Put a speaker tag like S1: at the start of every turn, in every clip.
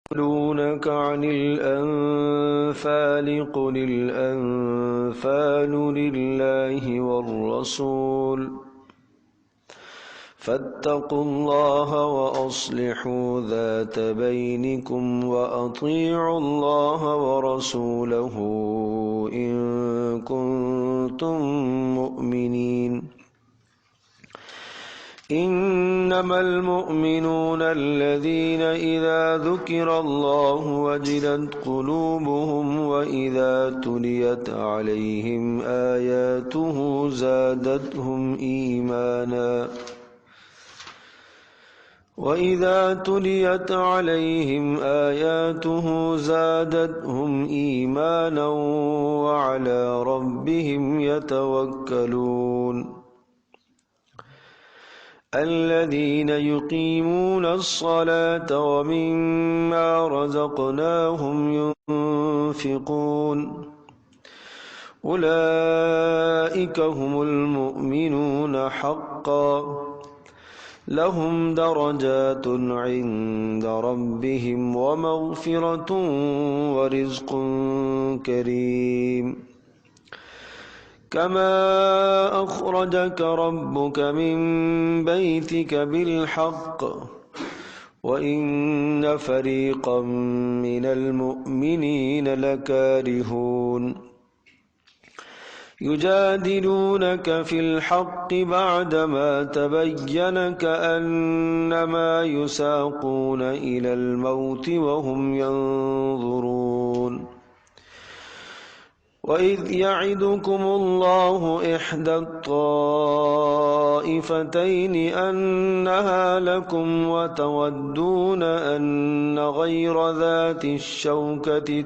S1: يسألونك عن الأنفال قل الأنفال لله والرسول فاتقوا الله وأصلحوا ذات بينكم وأطيعوا الله ورسوله إن كنتم مؤمنين إنما المؤمنون الذين إذا ذكر الله وجلت قلوبهم وإذا تليت عليهم آياته زادتهم إيمانا وعلى ربهم يتوكلون الذين يقيمون الصلاة ومما رزقناهم ينفقون أولئك هم المؤمنون حقا لهم درجات عند ربهم ومغفرة ورزق كريم كما أخرجك ربك من بيتك بالحق وإن فريقا من المؤمنين لكارهون يجادلونك في الحق بعدما تبين كأنما يساقون إلى الموت وهم ينظرون وإذ يعدكم الله إحدى الطائفتين أنها لكم وتودون أن غير ذات الشوكة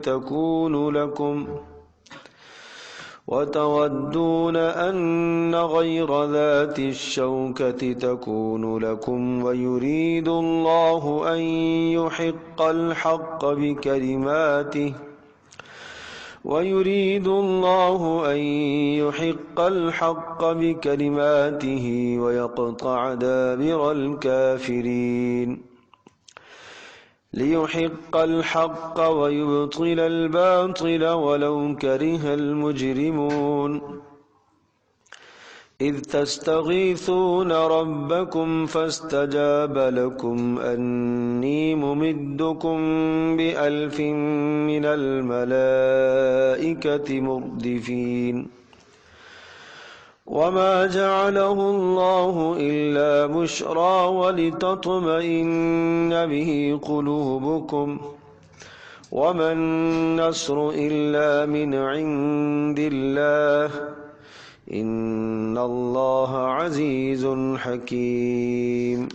S1: تكون لكم ويريد الله أن يحق الحق بكلماته ويقطع دابر الكافرين ليحق الحق ويبطل الباطل ولو كره المجرمون إذ تستغيثون ربكم فاستجاب لكم أني ممدكم ب1000 من الملائكة مردفين وما جعله الله إلا بشرى ولتطمئن به قلوبكم وما النصر إلا من عند الله إن اللہ عزیز حکیم۔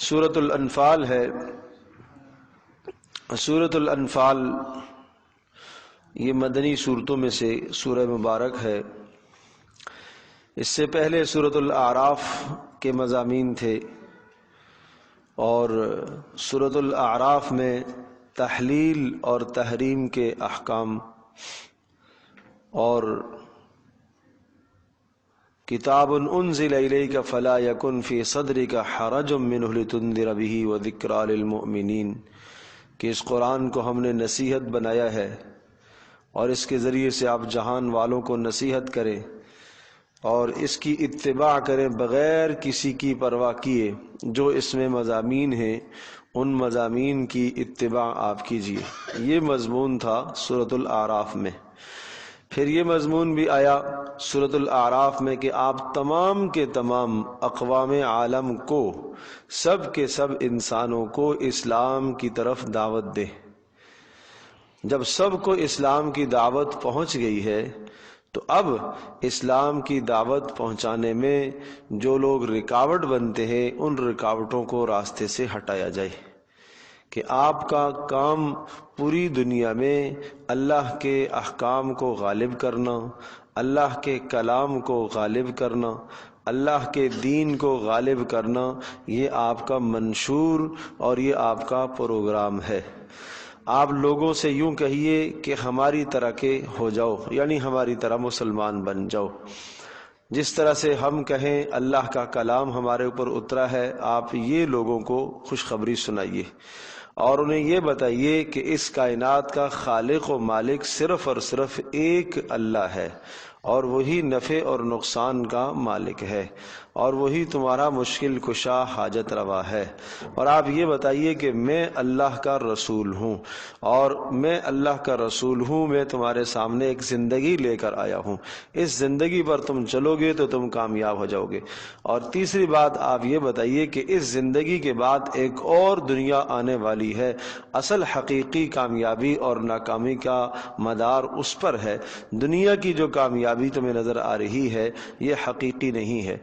S1: سورۃ الانفال ہے۔ سورۃ الانفال یہ مدنی صورتوں میں سے سورہ مبارک ہے۔ اس سے پہلے سورۃ الاعراف کے مضامین تھے، اور سورۃ الاعراف میں تحلیل اور تحریم کے احکام، اور کتاب انزل الیک فلا یکن فی صدرک حرج منہ لتنذر بہ وذکریٰ للمؤمنین، کہ اس قرآن کو ہم نے نصیحت بنایا ہے اور اس کے ذریعے سے آپ جہان والوں کو نصیحت کریں اور اس کی اتباع کریں بغیر کسی کی پرواہ کیے۔ جو اس میں مضامین ہیں ان مضامین کی اتباع آپ کیجیے۔ یہ مضمون تھا سورۃ الاعراف میں۔ پھر یہ مضمون بھی آیا سورۃ الاعراف میں کہ آپ تمام کے تمام اقوام عالم کو، سب کے سب انسانوں کو اسلام کی طرف دعوت دیں۔ جب سب کو اسلام کی دعوت پہنچ گئی ہے تو اب اسلام کی دعوت پہنچانے میں جو لوگ رکاوٹ بنتے ہیں ان رکاوٹوں کو راستے سے ہٹایا جائے، کہ آپ کا کام پوری دنیا میں اللہ کے احکام کو غالب کرنا، اللہ کے کلام کو غالب کرنا، اللہ کے دین کو غالب کرنا، یہ آپ کا منشور اور یہ آپ کا پروگرام ہے۔ آپ لوگوں سے یوں کہیے کہ ہماری طرح کے ہو جاؤ، یعنی ہماری طرح مسلمان بن جاؤ۔ جس طرح سے ہم کہیں اللہ کا کلام ہمارے اوپر اترا ہے، آپ یہ لوگوں کو خوشخبری سنائیے اور انہیں یہ بتائیے کہ اس کائنات کا خالق و مالک صرف اور صرف ایک اللہ ہے، اور وہی نفع اور نقصان کا مالک ہے، اور وہی تمہارا مشکل کشا حاجت روا ہے۔ اور آپ یہ بتائیے کہ میں اللہ کا رسول ہوں، اور میں اللہ کا رسول ہوں، میں تمہارے سامنے ایک زندگی لے کر آیا ہوں، اس زندگی پر تم چلو گے تو تم کامیاب ہو جاؤ گے۔ اور تیسری بات آپ یہ بتائیے کہ اس زندگی کے بعد ایک اور دنیا آنے والی ہے، اصل حقیقی کامیابی اور ناکامی کا مدار اس پر ہے۔ دنیا کی جو کامیابی تمہیں نظر آ رہی ہے یہ حقیقی نہیں ہے،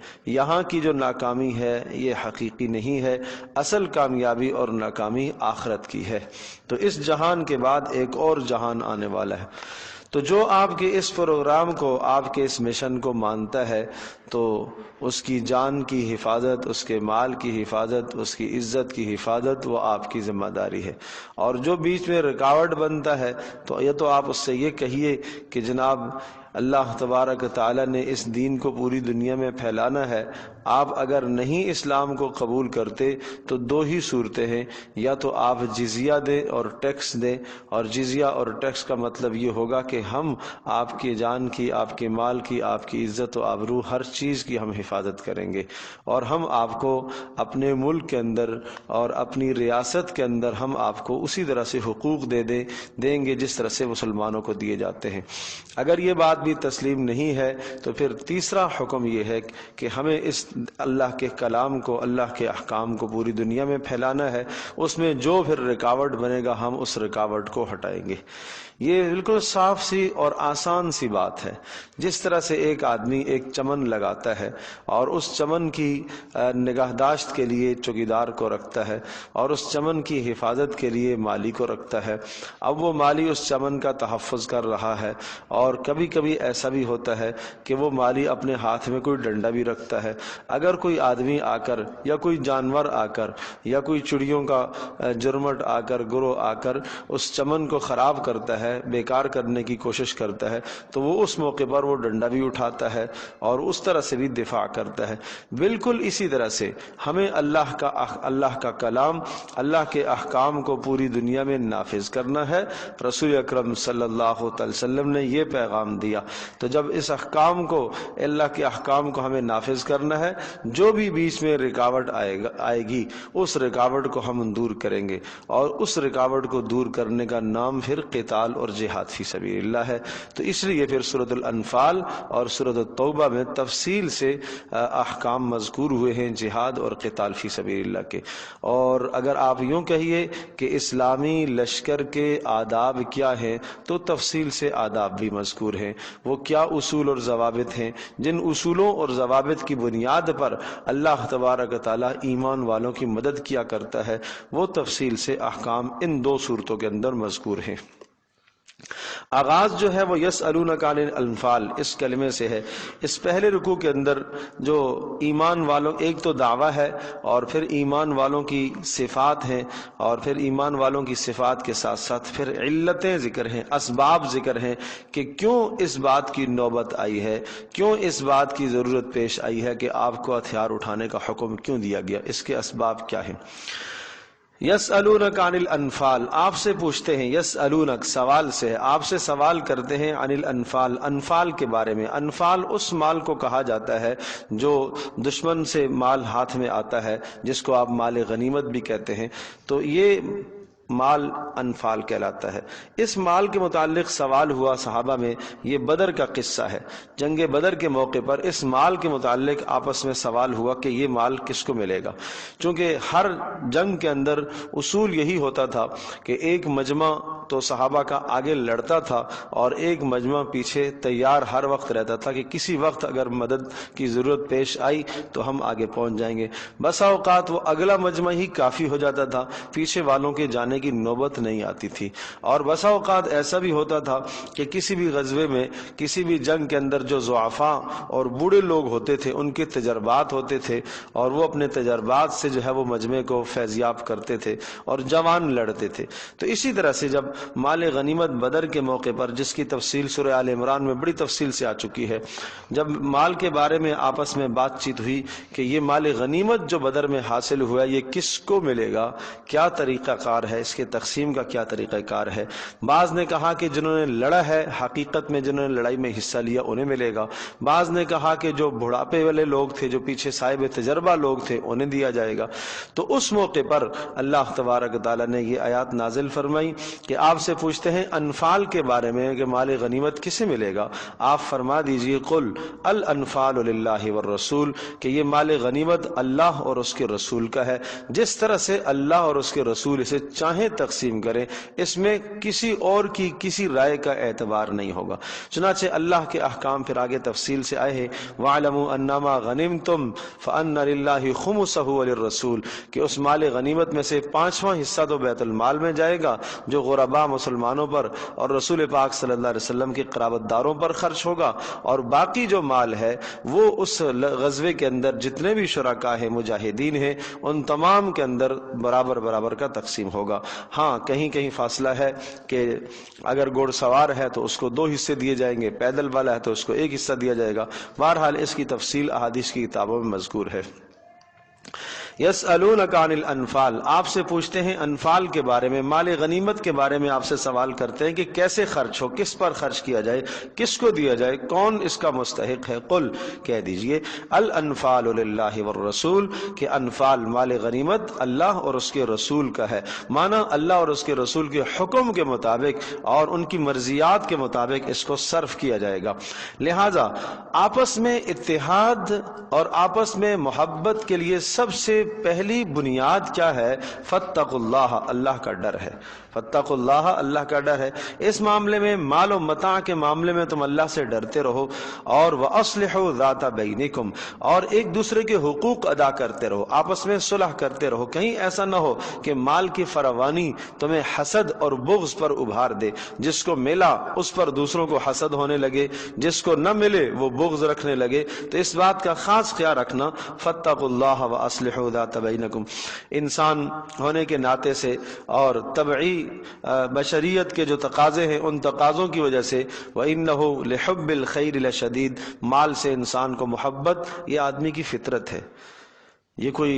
S1: یہاں کی جو ناکامی ہے یہ حقیقی نہیں ہے، اصل کامیابی اور ناکامی آخرت کی ہے۔ تو اس جہان کے بعد ایک اور جہان آنے والا ہے۔ تو جو آپ کے اس پروگرام کو، آپ کے اس مشن کو مانتا ہے تو اس کی جان کی حفاظت، اس کے مال کی حفاظت، اس کی عزت کی حفاظت وہ آپ کی ذمہ داری ہے۔ اور جو بیچ میں رکاوٹ بنتا ہے تو یہ تو آپ اس سے یہ کہیے کہ جناب اللہ تبارک تعالیٰ نے اس دین کو پوری دنیا میں پھیلانا ہے، آپ اگر نہیں اسلام کو قبول کرتے تو دو ہی صورتیں ہیں، یا تو آپ جزیہ دیں اور ٹیکس دیں، اور جزیہ اور ٹیکس کا مطلب یہ ہوگا کہ ہم آپ کی جان کی، آپ کے مال کی، آپ کی عزت و آبرو، ہر چیز کی ہم حفاظت کریں گے، اور ہم آپ کو اپنے ملک کے اندر اور اپنی ریاست کے اندر ہم آپ کو اسی طرح سے حقوق دیں گے جس طرح سے مسلمانوں کو دیے جاتے ہیں۔ اگر یہ بات بھی تسلیم نہیں ہے تو پھر تیسرا حکم یہ ہے کہ ہمیں اس اللہ کے کلام کو، اللہ کے احکام کو پوری دنیا میں پھیلانا ہے، اس میں جو پھر رکاوٹ بنے گا ہم اس رکاوٹ کو ہٹائیں گے۔ یہ بالکل صاف سی اور آسان سی بات ہے۔ جس طرح سے ایک آدمی ایک چمن لگاتا ہے اور اس چمن کی نگہداشت کے لیے چوکیدار کو رکھتا ہے اور اس چمن کی حفاظت کے لیے مالی کو رکھتا ہے، اب وہ مالی اس چمن کا تحفظ کر رہا ہے، اور کبھی کبھی ایسا بھی ہوتا ہے کہ وہ مالی اپنے ہاتھ میں کوئی ڈنڈا بھی رکھتا ہے۔ اگر کوئی آدمی آ کر یا کوئی جانور آ کر یا کوئی چڑیوں کا جرمٹ آ کر، گروہ آ کر اس چمن کو خراب کرتا ہے، بیکار کرنے کی کوشش کرتا ہے، تو وہ اس موقع پر وہ ڈنڈا بھی اٹھاتا ہے اور اس طرح سے بھی دفاع کرتا ہے۔ بالکل اسی طرح سے ہمیں اللہ کا کلام، اللہ کے احکام کو پوری دنیا میں نافذ کرنا ہے۔ رسول اکرم صلی اللہ علیہ وسلم نے یہ پیغام دیا۔ تو جب اس احکام کو، اللہ کے احکام کو ہمیں نافذ کرنا ہے، جو بھی بیچ میں رکاوٹ آئے گی اس رکاوٹ کو ہم دور کریں گے، اور اس رکاوٹ کو دور کرنے کا نام پھر قتال اور جہاد فی سبیل اللہ ہے۔ تو اس لیے پھر سورۃ الانفال اور سورۃ التوبہ میں تفصیل سے احکام مذکور ہوئے ہیں جہاد اور قتال فی سبیل اللہ کے۔ اور اگر آپ یوں کہیے کہ اسلامی لشکر کے آداب کیا ہیں تو تفصیل سے آداب بھی مذکور ہیں، وہ کیا اصول اور ضوابط ہیں، جن اصولوں اور ضوابط کی بنیاد پر اللہ تبارک تعالیٰ ایمان والوں کی مدد کیا کرتا ہے، وہ تفصیل سے احکام ان دو صورتوں کے اندر مذکور ہیں۔ آغاز جو ہے وہ یسألونک عن الانفال اس کلمے سے ہے۔ اس پہلے رکوع کے اندر جو ایمان والوں، ایک تو دعویٰ ہے اور پھر ایمان والوں کی صفات ہیں، اور پھر ایمان والوں کی صفات کے ساتھ ساتھ پھر علتیں ذکر ہیں، اسباب ذکر ہیں کہ کیوں اس بات کی نوبت آئی ہے، کیوں اس بات کی ضرورت پیش آئی ہے کہ آپ کو ہتھیار اٹھانے کا حکم کیوں دیا گیا، اس کے اسباب کیا ہیں۔ یسألونک عن الانفال، آپ سے پوچھتے ہیں، یسألونک سوال سے، آپ سے سوال کرتے ہیں، عن الانفال، انفال کے بارے میں۔ انفال اس مال کو کہا جاتا ہے جو دشمن سے مال ہاتھ میں آتا ہے، جس کو آپ مال غنیمت بھی کہتے ہیں، تو یہ مال انفال کہلاتا ہے۔ اس مال کے متعلق سوال ہوا صحابہ میں، یہ بدر کا قصہ ہے۔ جنگ بدر کے موقع پر اس مال کے متعلق آپس میں سوال ہوا کہ یہ مال کس کو ملے گا، چونکہ ہر جنگ کے اندر اصول یہی ہوتا تھا کہ ایک مجمع تو صحابہ کا آگے لڑتا تھا اور ایک مجمع پیچھے تیار ہر وقت رہتا تھا کہ کسی وقت اگر مدد کی ضرورت پیش آئی تو ہم آگے پہنچ جائیں گے۔ بسا اوقات وہ اگلا مجمع ہی کافی ہو جاتا تھا، پیچھے والوں کے جانے کی نوبت نہیں آتی تھی۔ اور بسا اوقات ایسا بھی ہوتا تھا کہ کسی بھی غزوے میں، کسی بھی جنگ کے اندر جو ضعفاء اور بوڑھے لوگ ہوتے تھے ان کے تجربات ہوتے تھے اور وہ اپنے تجربات سے جو ہے وہ مجمع کو فیضیاب کرتے تھے اور جوان لڑتے تھے۔ تو اسی طرح سے جب مال غنیمت بدر کے موقع پر، جس کی تفصیل سورہ آل عمران میں بڑی تفصیل سے آ چکی ہے، جب مال کے بارے میں آپس میں بات چیت ہوئی کہ یہ مال غنیمت جو بدر میں حاصل ہوا یہ کس کو ملے گا، کیا طریقہ کار ہے، اس کے تقسیم کا کیا طریقہ کار ہے، بعض نے کہا کہ جنہوں نے لڑا ہے، حقیقت میں جنہوں نے لڑائی میں حصہ لیا انہیں ملے گا، بعض نے کہا کہ جو بڑھاپے والے لوگ تھے، جو پیچھے صاحب تجربہ لوگ تھے، انہیں دیا جائے گا۔ تو اس موقع پر اللہ تبارک تعالیٰ نے یہ آیات نازل فرمائی کہ آپ سے پوچھتے ہیں انفال کے بارے میں کہ مال غنیمت کسے ملے گا، آپ فرما دیجئے قل الانفال للہ والرسول، کہ یہ مال غنیمت اللہ اور اس کے رسول کا ہے، جس طرح سے اللہ اور اس کے رسول اسے چاہیں تقسیم کریں، اس میں کسی اور کی کسی رائے کا اعتبار نہیں ہوگا۔ چنانچہ اللہ کے احکام پھر آگے تفصیل سے آئے ہیں وَاعْلَمُوا أَنَّمَا غَنِمْتُمْ فَأَنَّ لِلَّهِ خُمُسَهُ وَلِلرَّسُولِ، کہ اس مال غنیمت میں سے 5واں حصہ تو بیت المال میں جائے گا جو غرباء مسلمانوں پر اور رسول پاک صلی اللہ علیہ وسلم کے قرابت داروں پر خرچ ہوگا، اور باقی جو مال ہے وہ اس غزوے کے اندر جتنے بھی شرکاء ہیں، مجاہدین ہیں، ان تمام کے اندر برابر برابر کا تقسیم ہوگا۔ ہاں کہیں کہیں فاصلہ ہے کہ اگر گھوڑ سوار ہے تو اس کو 2 حصے دیے جائیں گے، پیدل والا ہے تو اس کو 1 حصہ دیا جائے گا۔ بہرحال اس کی تفصیل احادیث کی کتابوں میں مذکور ہے۔ یسألونک عن الانفال، آپ سے پوچھتے ہیں انفال کے بارے میں، مال غنیمت کے بارے میں آپ سے سوال کرتے ہیں کہ کیسے خرچ ہو، کس پر خرچ کیا جائے، کس کو دیا جائے، کون اس کا مستحق ہے۔ قل، کہہ دیجئے الانفال للہ والرسول، کہ انفال مال غنیمت اللہ اور اس کے رسول کا ہے، مانا اللہ اور اس کے رسول کے حکم کے مطابق اور ان کی مرضیات کے مطابق اس کو صرف کیا جائے گا۔ لہذا آپس میں اتحاد اور آپس میں محبت کے لیے سب سے پہلی بنیاد کیا ہے؟ فاتقوا اللہ، اللہ کا ڈر ہے۔ فاتقوا اللہ، اللہ کا ڈر ہے۔ اس معاملے میں مال و متاع کے معاملے میں تم اللہ سے ڈرتے رہو، اور وَأَصْلِحُوا ذَاتَ بَيْنِكُمْ، اور ایک دوسرے کے حقوق ادا کرتے رہو، آپس میں صلح کرتے رہو۔ کہیں ایسا نہ ہو کہ مال کی فراوانی تمہیں حسد اور بغض پر ابھار دے، جس کو ملا اس پر دوسروں کو حسد ہونے لگے، جس کو نہ ملے وہ بغض رکھنے لگے۔ تو اس بات کا خاص خیال رکھنا، فاتقوا اللہ وَأَصْلِحُوا ذَاتَ بَيْنَكُمْ، انسان ہونے کے ناطے سے اور طبعی بشریت کے جو تقاضے ہیں ان تقاضوں کی وجہ سے، وَإِنَّهُ لِحُبِّ الْخَيْرِ لَشَدِيدٌ، مال سے انسان کو محبت یہ آدمی کی فطرت ہے، یہ کوئی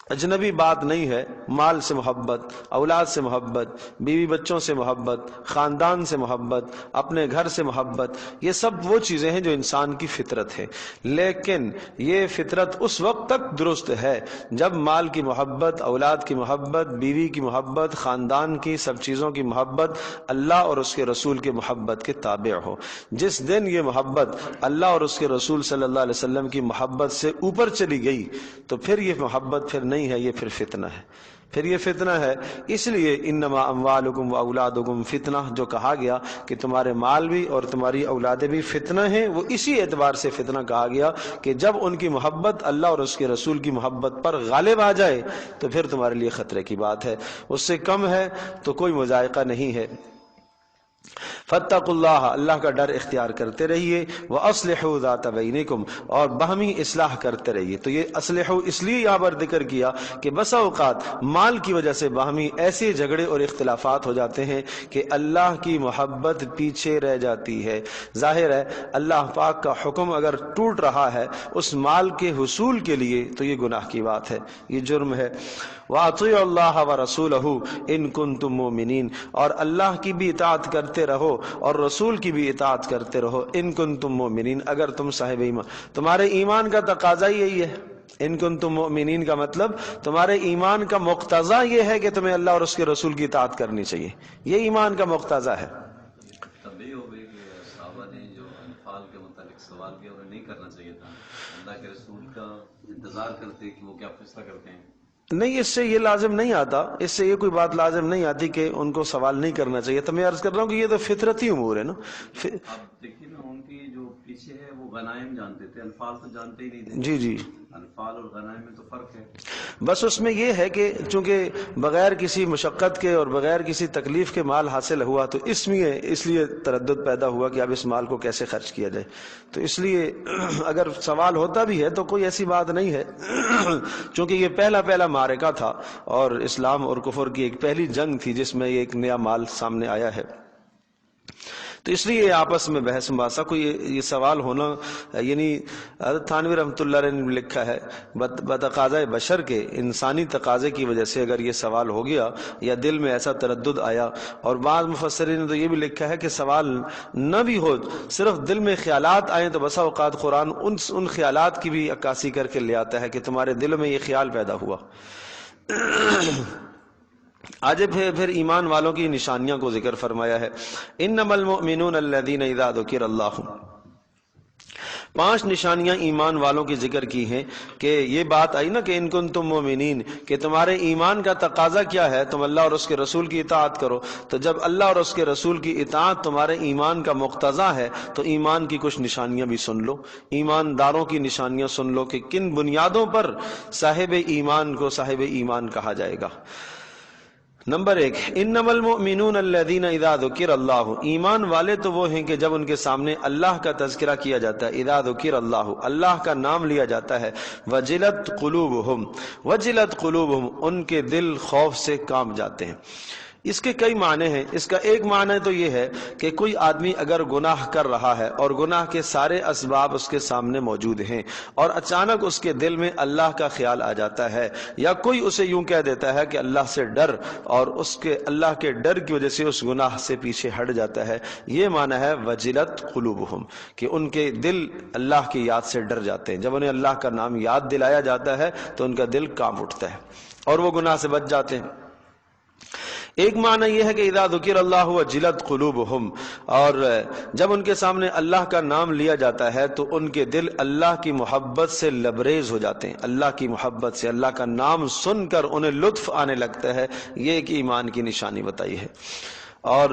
S1: اجنبی بات نہیں ہے۔ مال سے محبت، اولاد سے محبت، بیوی بچوں سے محبت، خاندان سے محبت، اپنے گھر سے محبت، یہ سب وہ چیزیں ہیں جو انسان کی فطرت ہے، لیکن یہ فطرت اس وقت تک درست ہے جب مال کی محبت، اولاد کی محبت، بیوی کی محبت، خاندان کی سب چیزوں کی محبت اللہ اور اس کے رسول کے محبت کے تابع ہو۔ جس دن یہ محبت اللہ اور اس کے رسول صلی اللہ علیہ وسلم کی محبت سے اوپر چلی گئی تو پھر یہ محبت پھر نہیں ہے، یہ پھر فتنہ ہے، پھر یہ فتنہ ہے۔ اس لیے انما اموالکم واولادکم فتنہ، جو کہا گیا کہ تمہارے مال بھی اور تمہاری اولادیں بھی فتنہ ہیں، وہ اسی اعتبار سے فتنہ کہا گیا کہ جب ان کی محبت اللہ اور اس کے رسول کی محبت پر غالب آ جائے تو پھر تمہارے لیے خطرے کی بات ہے، اس سے کم ہے تو کوئی مذائقہ نہیں ہے۔ فاتقوا اللہ، اللہ کا ڈر اختیار کرتے رہیے، وَأَصْلِحُوا ذَاتَ بَيْنِكُمْ، اور باہمی اصلاح کرتے رہیے۔ تو یہ اصلحوا اس لیے یہاں پر ذکر کیا کہ بسا اوقات مال کی وجہ سے باہمی ایسے جھگڑے اور اختلافات ہو جاتے ہیں کہ اللہ کی محبت پیچھے رہ جاتی ہے۔ ظاہر ہے اللہ پاک کا حکم اگر ٹوٹ رہا ہے اس مال کے حصول کے لیے تو یہ گناہ کی بات ہے، یہ جرم ہے۔ وَأَطِيعُوا اللَّهَ وَرَسُولَهُ إِن كُنتُم مُؤْمِنِينَ، اور اللہ کی بھی اطاعت کرتے رہو اور رسول کی بھی اطاعت کرتے رہو، ان کنتم مؤمنین، اگر تم صاحب ایمان، تمہارے ایمان کا تقاضا یہی ہے۔ ان کنتم مؤمنین کا مطلب تمہارے ایمان کا مقتضا یہ ہے کہ تمہیں اللہ اور اس کے رسول کی اطاعت کرنی چاہیے، یہ ایمان کا مقتضا ہے۔
S2: طبیعی ہو گئی کہ صحابہ نے جو انفال کے متعلق سوال کیا انہیں نہیں کرنا چاہیے تھا، اللہ کے رسول کا انتظار کرتے کہ وہ کیا فیصلہ کرتے ہیں۔
S1: نہیں، اس سے یہ لازم نہیں آتا، اس سے یہ کوئی بات لازم نہیں آتی کہ ان کو سوال نہیں کرنا چاہیے۔ تو میں عرض کر رہا ہوں کہ یہ تو فطرتی امور ہے نا۔
S2: آپ دیکھیے نا ان کی جو پیچھے ہے وہ غنائم جانتے تھے، انفال تو جانتے ہی نہیں تھے۔
S1: جی جی،
S2: انفال اور غنائم میں تو فرق ہے.
S1: بس اس میں یہ ہے کہ چونکہ بغیر کسی مشقت کے اور بغیر کسی تکلیف کے مال حاصل ہوا تو اس لیے تردد پیدا ہوا کہ اب اس مال کو کیسے خرچ کیا جائے. تو اس لیے اگر سوال ہوتا بھی ہے تو کوئی ایسی بات نہیں ہے چونکہ یہ پہلا معرکہ تھا اور اسلام اور کفر کی ایک پہلی جنگ تھی جس میں ایک نیا مال سامنے آیا ہے. تو اس لیے آپس میں بحث مباحثہ کوئی یہ سوال ہونا، یعنی حضرت تھانوی رحمۃ اللہ علیہ نے لکھا ہے بتقاضۂ بشر کے، انسانی تقاضے کی وجہ سے اگر یہ سوال ہو گیا یا دل میں ایسا تردد آیا، اور بعض مفسرین نے تو یہ بھی لکھا ہے کہ سوال نہ بھی ہو، صرف دل میں خیالات آئیں تو بسا اوقات قرآن ان خیالات کی بھی عکاسی کر کے لے آتا ہے کہ تمہارے دل میں یہ خیال پیدا ہوا. آج پھر ایمان والوں کی نشانیاں کو ذکر فرمایا ہے. انما المؤمنون الذین اذا ذکر اللہ، 5 نشانیاں ایمان والوں کی ذکر کی ہیں کہ یہ بات آئی نا کہ ان کنتم مومنین، کہ تمہارے ایمان کا تقاضا کیا ہے، تم اللہ اور اس کے رسول کی اطاعت کرو. تو جب اللہ اور اس کے رسول کی اطاعت تمہارے ایمان کا مقتضا ہے تو ایمان کی کچھ نشانیاں بھی سن لو، ایمانداروں کی نشانیاں سن لو کہ کن بنیادوں پر صاحب ایمان کو صاحب ایمان کہا جائے گا. نمبر 1، انما المؤمنون الذین اذا ذکر اللہ، ایمان والے تو وہ ہیں کہ جب ان کے سامنے اللہ کا تذکرہ کیا جاتا ہے، اذا ذکر اللہ، اللہ کا نام لیا جاتا ہے، وجلت قلوبہم، ان کے دل خوف سے کانپ جاتے ہیں. اس کے کئی معنی ہیں. اس کا ایک معنی تو یہ ہے کہ کوئی آدمی اگر گناہ کر رہا ہے اور گناہ کے سارے اسباب اس کے سامنے موجود ہیں اور اچانک اس کے دل میں اللہ کا خیال آ جاتا ہے، یا کوئی اسے یوں کہہ دیتا ہے کہ اللہ سے ڈر، اور اس کے اللہ کے ڈر کی وجہ سے اس گناہ سے پیچھے ہٹ جاتا ہے، یہ معنی ہے وجلت قلوبہم، کہ ان کے دل اللہ کی یاد سے ڈر جاتے ہیں. جب انہیں اللہ کا نام یاد دلایا جاتا ہے تو ان کا دل کانپ اٹھتا ہے اور وہ گناہ سے بچ جاتے ہیں. ایک معنی یہ ہے کہ اذا ذکر اللہ وجلت قلوبہم، اور جب ان کے سامنے اللہ کا نام لیا جاتا ہے تو ان کے دل اللہ کی محبت سے لبریز ہو جاتے ہیں، اللہ کی محبت سے، اللہ کا نام سن کر انہیں لطف آنے لگتا ہے. یہ ایک ایمان کی نشانی بتائی ہے. اور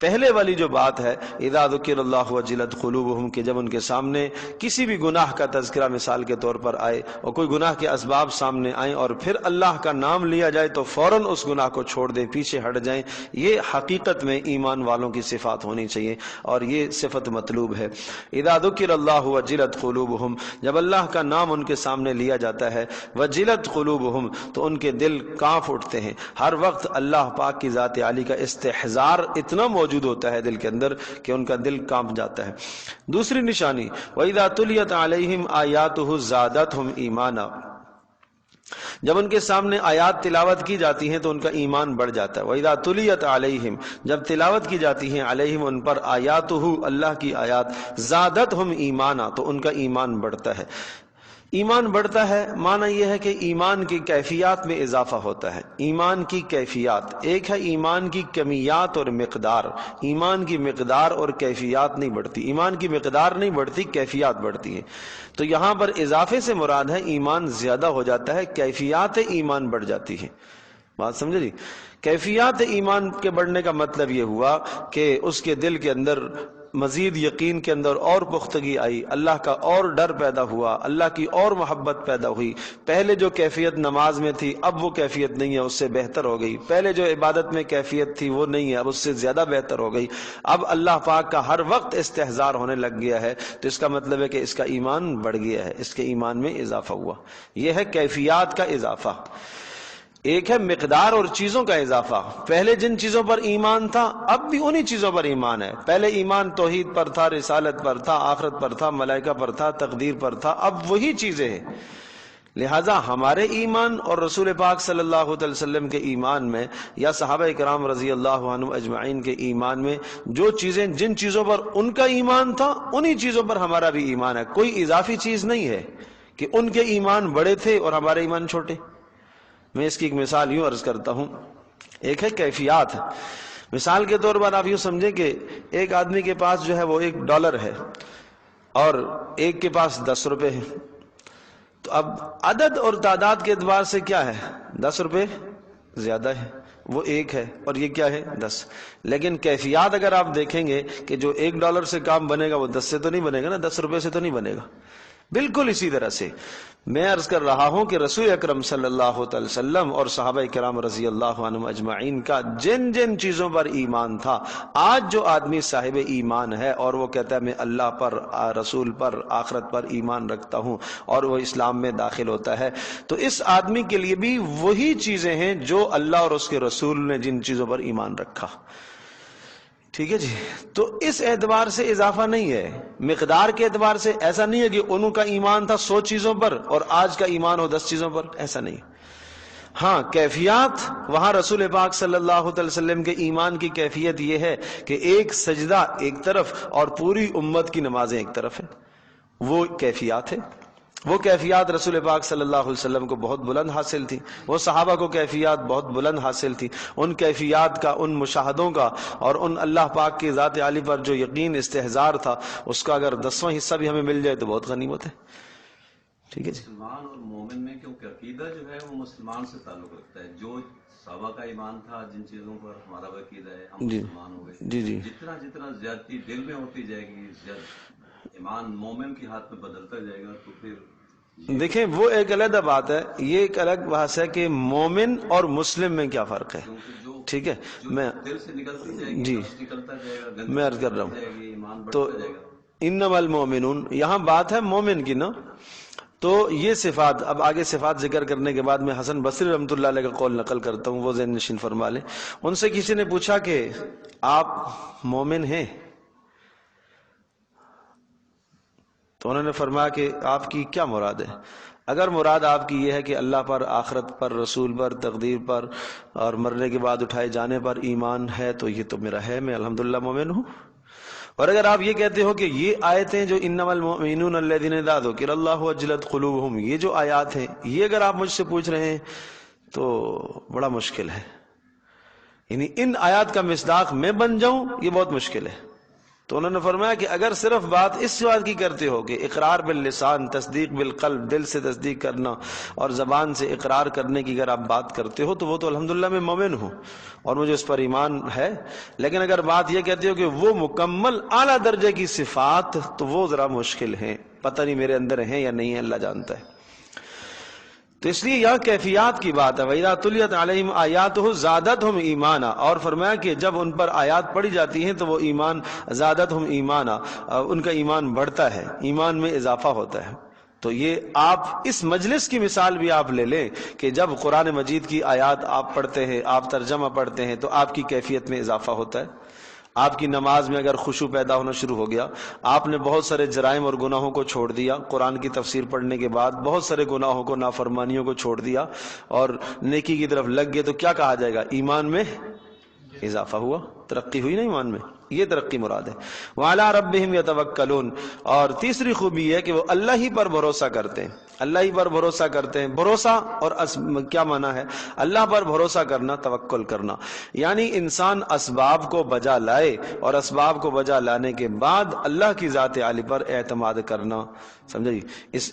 S1: پہلے والی جو بات ہے اذا ذکر اللہ وجلت قلوبہم، کہ جب ان کے سامنے کسی بھی گناہ کا تذکرہ مثال کے طور پر آئے اور کوئی گناہ کے اسباب سامنے آئیں اور پھر اللہ کا نام لیا جائے تو فوراً اس گناہ کو چھوڑ دیں، پیچھے ہٹ جائیں. یہ حقیقت میں ایمان والوں کی صفات ہونی چاہیے اور یہ صفت مطلوب ہے. اذا ذکر اللہ وجلت قلوبہم، جب اللہ کا نام ان کے سامنے لیا جاتا ہے، وجلت قلوبہم، تو ان کے دل کانپ اٹھتے ہیں. ہر وقت اللہ پاک کی ذات عالی کا استحضار اتنا موجود ہوتا ہے دل کے اندر کہ ان کا دل کانپ جاتا ہے. دوسری نشانی، وَإِذَا تُلِيَتْ عَلَيْهِمْ آيَاتُهُ زَادَتْهُمْ ایمانا، جب ان کے سامنے آیات تلاوت کی جاتی ہیں تو ان کا ایمان بڑھ جاتا ہے. وَإِذَا تُلِيَتْ عَلَيْهِمْ، جب تلاوت کی جاتی ہیں، علیہم ان پر، آیاتُهُ اللہ کی آیات، زادتہم ایمانا، تو ان کا ایمان بڑھتا ہے. ایمان بڑھتا ہے معنی یہ ہے کہ ایمان کی کیفیات میں اضافہ ہوتا ہے. ایمان کی کیفیات، ایک ہے ایمان کی کمیات اور مقدار. ایمان کی مقدار اور کیفیات نہیں بڑھتی، ایمان کی مقدار نہیں بڑھتی، کیفیات بڑھتی ہیں. تو یہاں پر اضافے سے مراد ہے ایمان زیادہ ہو جاتا ہے، کیفیات ایمان بڑھ جاتی ہیں. بات سمجھے جی؟ کیفیات ایمان کے بڑھنے کا مطلب یہ ہوا کہ اس کے دل کے اندر مزید یقین کے اندر اور پختگی آئی، اللہ کا اور ڈر پیدا ہوا، اللہ کی اور محبت پیدا ہوئی. پہلے جو کیفیت نماز میں تھی اب وہ کیفیت نہیں ہے، اس سے بہتر ہو گئی. پہلے جو عبادت میں کیفیت تھی وہ نہیں ہے، اب اس سے زیادہ بہتر ہو گئی. اب اللہ پاک کا ہر وقت استحضار ہونے لگ گیا ہے، تو اس کا مطلب ہے کہ اس کا ایمان بڑھ گیا ہے، اس کے ایمان میں اضافہ ہوا. یہ ہے کیفیات کا اضافہ. ایک ہے مقدار اور چیزوں کا اضافہ. پہلے جن چیزوں پر ایمان تھا اب بھی انہی چیزوں پر ایمان ہے. پہلے ایمان توحید پر تھا، رسالت پر تھا، آخرت پر تھا، ملائکہ پر تھا، تقدیر پر تھا، اب وہی چیزیں ہیں. لہٰذا ہمارے ایمان اور رسول پاک صلی اللہ علیہ وسلم کے ایمان میں یا صحابہ کرام رضی اللہ عنہ اجمعین کے ایمان میں جو چیزیں، جن چیزوں پر ان کا ایمان تھا انہی چیزوں پر ہمارا بھی ایمان ہے. کوئی اضافی چیز نہیں ہے کہ ان کے ایمان بڑے تھے اور ہمارے ایمان چھوٹے. میں اس کی ایک مثال یوں عرض کرتا ہوں. ایک ہے کیفیات. مثال کے طور پر آپ یوں سمجھیں کہ ایک آدمی کے پاس جو ہے وہ $1 ہے اور ایک کے پاس 10 روپے ہے. تو اب عدد اور تعداد کے اعتبار سے کیا ہے؟ 10 روپے زیادہ ہے، وہ 1 ہے، اور یہ کیا ہے؟ 10. لیکن کیفیات اگر آپ دیکھیں گے کہ جو $1 سے کام بنے گا وہ 10 سے تو نہیں بنے گا نا، 10 روپے سے تو نہیں بنے گا. بالکل اسی طرح سے میں عرض کر رہا ہوں کہ رسول اکرم صلی اللہ علیہ وسلم اور صحابہ کرام رضی اللہ عنہم اجمعین کا جن جن چیزوں پر ایمان تھا، آج جو آدمی صاحب ایمان ہے اور وہ کہتا ہے میں اللہ پر، رسول پر، آخرت پر ایمان رکھتا ہوں اور وہ اسلام میں داخل ہوتا ہے، تو اس آدمی کے لیے بھی وہی چیزیں ہیں جو اللہ اور اس کے رسول نے جن چیزوں پر ایمان رکھا. ٹھیک ہے جی. تو اس اعتبار سے اضافہ نہیں ہے، مقدار کے اعتبار سے ایسا نہیں ہے کہ انہوں کا ایمان تھا 100 چیزوں پر اور آج کا ایمان ہو 10 چیزوں پر، ایسا نہیں. ہاں کیفیات وہاں رسول پاک صلی اللہ علیہ وسلم کے ایمان کی کیفیت یہ ہے کہ ایک سجدہ ایک طرف اور پوری امت کی نمازیں ایک طرف ہیں، وہ کیفیات ہے. وہ کیفیات رسول پاک صلی اللہ علیہ وسلم کو بہت بلند حاصل تھی، وہ صحابہ کو کیفیات بہت بلند حاصل تھی. ان کیفیات کا، ان مشاہدوں کا اور ان اللہ پاک کی ذات عالی پر جو یقین استحضار تھا، اس کا اگر 10واں حصہ بھی ہمیں مل جائے تو بہت غنیمت ہے. ٹھیک ہے جی.
S2: مسلمان اور مومن میں کیونکہ عقیدہ جو ہے وہ مسلمان سے تعلق رکھتا ہے. جو صحابہ کا ایمان تھا، جن چیزوں پر ہمارا وہ عقیدہ ہے، ہم مسلمان ہو گئے.
S1: جی جی.
S2: جتنا زیادتی دل میں ہوتی جائے گی، ایمان مومن کے ہاتھ میں بدلتا جائے گا، تو پھر
S1: دیکھیں وہ ایک علیحدہ بات ہے، یہ ایک الگ بحث ہے کہ مومن اور مسلم میں کیا فرق ہے. ٹھیک ہے. میں
S2: دل سے نکلتی جائے گی،
S1: جی
S2: نکلتا جائے گا،
S1: میں عرض کر رہا ہوں
S2: ایمان
S1: تو
S2: بڑھتا جائے گا.
S1: انما المؤمنون، یہاں بات ہے مومن کی نا. تو یہ صفات، اب آگے صفات ذکر کرنے کے بعد میں حسن بصری رحمۃ اللہ علیہ کا قول نقل کرتا ہوں، وہ ذہن نشین فرما لیں. ان سے کسی نے پوچھا کہ آپ مومن ہیں؟ تو انہوں نے فرمایا کہ آپ کی کیا مراد ہے؟ اگر مراد آپ کی یہ ہے کہ اللہ پر، آخرت پر، رسول پر، تقدیر پر اور مرنے کے بعد اٹھائے جانے پر ایمان ہے تو یہ تو میرا ہے، میں الحمدللہ مومن ہوں. اور اگر آپ یہ کہتے ہو کہ یہ آیتیں جو انما المؤمنون الذین اذا ذکر اللہ وجلت قلوبہم، یہ جو آیات ہیں، یہ اگر آپ مجھ سے پوچھ رہے ہیں تو بڑا مشکل ہے. یعنی ان آیات کا مصداق میں بن جاؤں یہ بہت مشکل ہے. تو انہوں نے فرمایا کہ اگر صرف بات اس بات کی کرتے ہو کہ اقرار باللسان، تصدیق بالقلب، دل سے تصدیق کرنا اور زبان سے اقرار کرنے کی اگر آپ بات کرتے ہو تو وہ تو الحمدللہ میں مومن ہوں اور مجھے اس پر ایمان ہے. لیکن اگر بات یہ کہتے ہو کہ وہ مکمل اعلیٰ درجے کی صفات، تو وہ ذرا مشکل ہیں، پتہ نہیں میرے اندر ہیں یا نہیں ہے، اللہ جانتا ہے. تو اس لیے یہاں کیفیات کی بات ہے. وَإِذَا تُلِيَتْ عَلَيْهِمْ آيَاتُهُ زَادَتْهُمْ ایمانا، اور فرمایا کہ جب ان پر آیات پڑھی جاتی ہیں تو وہ ایمان، زادتہم ایمانا، ان کا ایمان بڑھتا ہے، ایمان میں اضافہ ہوتا ہے. تو یہ آپ اس مجلس کی مثال بھی آپ لے لیں کہ جب قرآن مجید کی آیات آپ پڑھتے ہیں، آپ ترجمہ پڑھتے ہیں، تو آپ کی کیفیت میں اضافہ ہوتا ہے. آپ کی نماز میں اگر خشوع پیدا ہونا شروع ہو گیا، آپ نے بہت سارے جرائم اور گناہوں کو چھوڑ دیا، قرآن کی تفسیر پڑھنے کے بعد بہت سارے گناہوں کو، نافرمانیوں کو چھوڑ دیا اور نیکی کی طرف لگ گئے، تو کیا کہا جائے گا؟ ایمان میں اضافہ ہوا، ترقی ہوئی نا ایمان میں. یہ ترقی مراد ہے. وَعَلَىٰ رَبِّهِمْ يَتَوَكَّلُونَ، اور تیسری خوبی یہ ہے کہ وہ اللہ ہی پر بھروسہ کرتے ہیں، اللہ ہی پر بھروسہ کرتے ہیں. بھروسہ اور کیا معنی ہے؟ اللہ پر بھروسہ کرنا، توکل کرنا، یعنی انسان اسباب کو بجا لائے اور اسباب کو بجا لانے کے بعد اللہ کی ذات عالی پر اعتماد کرنا. سمجھے جی؟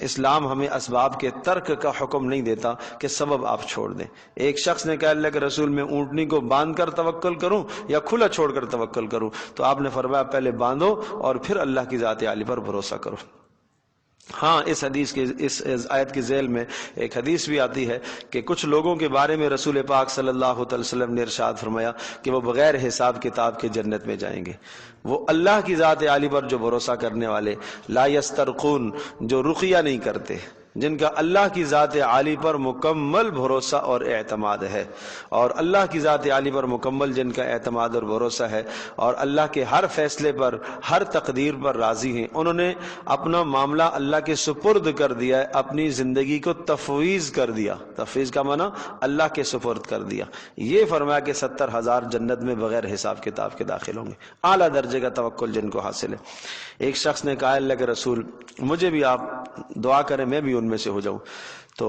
S1: اسلام ہمیں اسباب کے ترک کا حکم نہیں دیتا کہ سبب آپ چھوڑ دیں. ایک شخص نے کہا اللہ کے رسول میں اونٹنی کو باندھ کر توکل کروں یا کھلا چھوڑ کر توکل کروں؟ تو آپ نے فرمایا پہلے باندھو اور پھر اللہ کی ذات عالی پر بھروسہ کرو. ہاں اس حدیث کے، اس آیت کی ذیل میں ایک حدیث بھی آتی ہے کہ کچھ لوگوں کے بارے میں رسول پاک صلی اللہ علیہ وسلم نے ارشاد فرمایا کہ وہ بغیر حساب کتاب کے جنت میں جائیں گے. وہ اللہ کی ذات عالی پر جو بھروسہ کرنے والے، لا یسترقون، جو رقیہ نہیں کرتے، جن کا اللہ کی ذات عالی پر مکمل بھروسہ اور اعتماد ہے، اور اللہ کی ذات عالی پر مکمل جن کا اعتماد اور بھروسہ ہے اور اللہ کے ہر فیصلے پر، ہر تقدیر پر راضی ہیں، انہوں نے اپنا معاملہ اللہ کے سپرد کر دیا ہے، اپنی زندگی کو تفویض کر دیا. تفویض کا معنی اللہ کے سپرد کر دیا. یہ فرمایا کہ 70,000 جنت میں بغیر حساب کتاب کے داخل ہوں گے. اعلیٰ درجے کا توکل جن کو حاصل ہے. ایک شخص نے کہا اللہ کے رسول مجھے بھی آپ دعا کریں، میں بھی ان میں سے ہو جاؤں. تو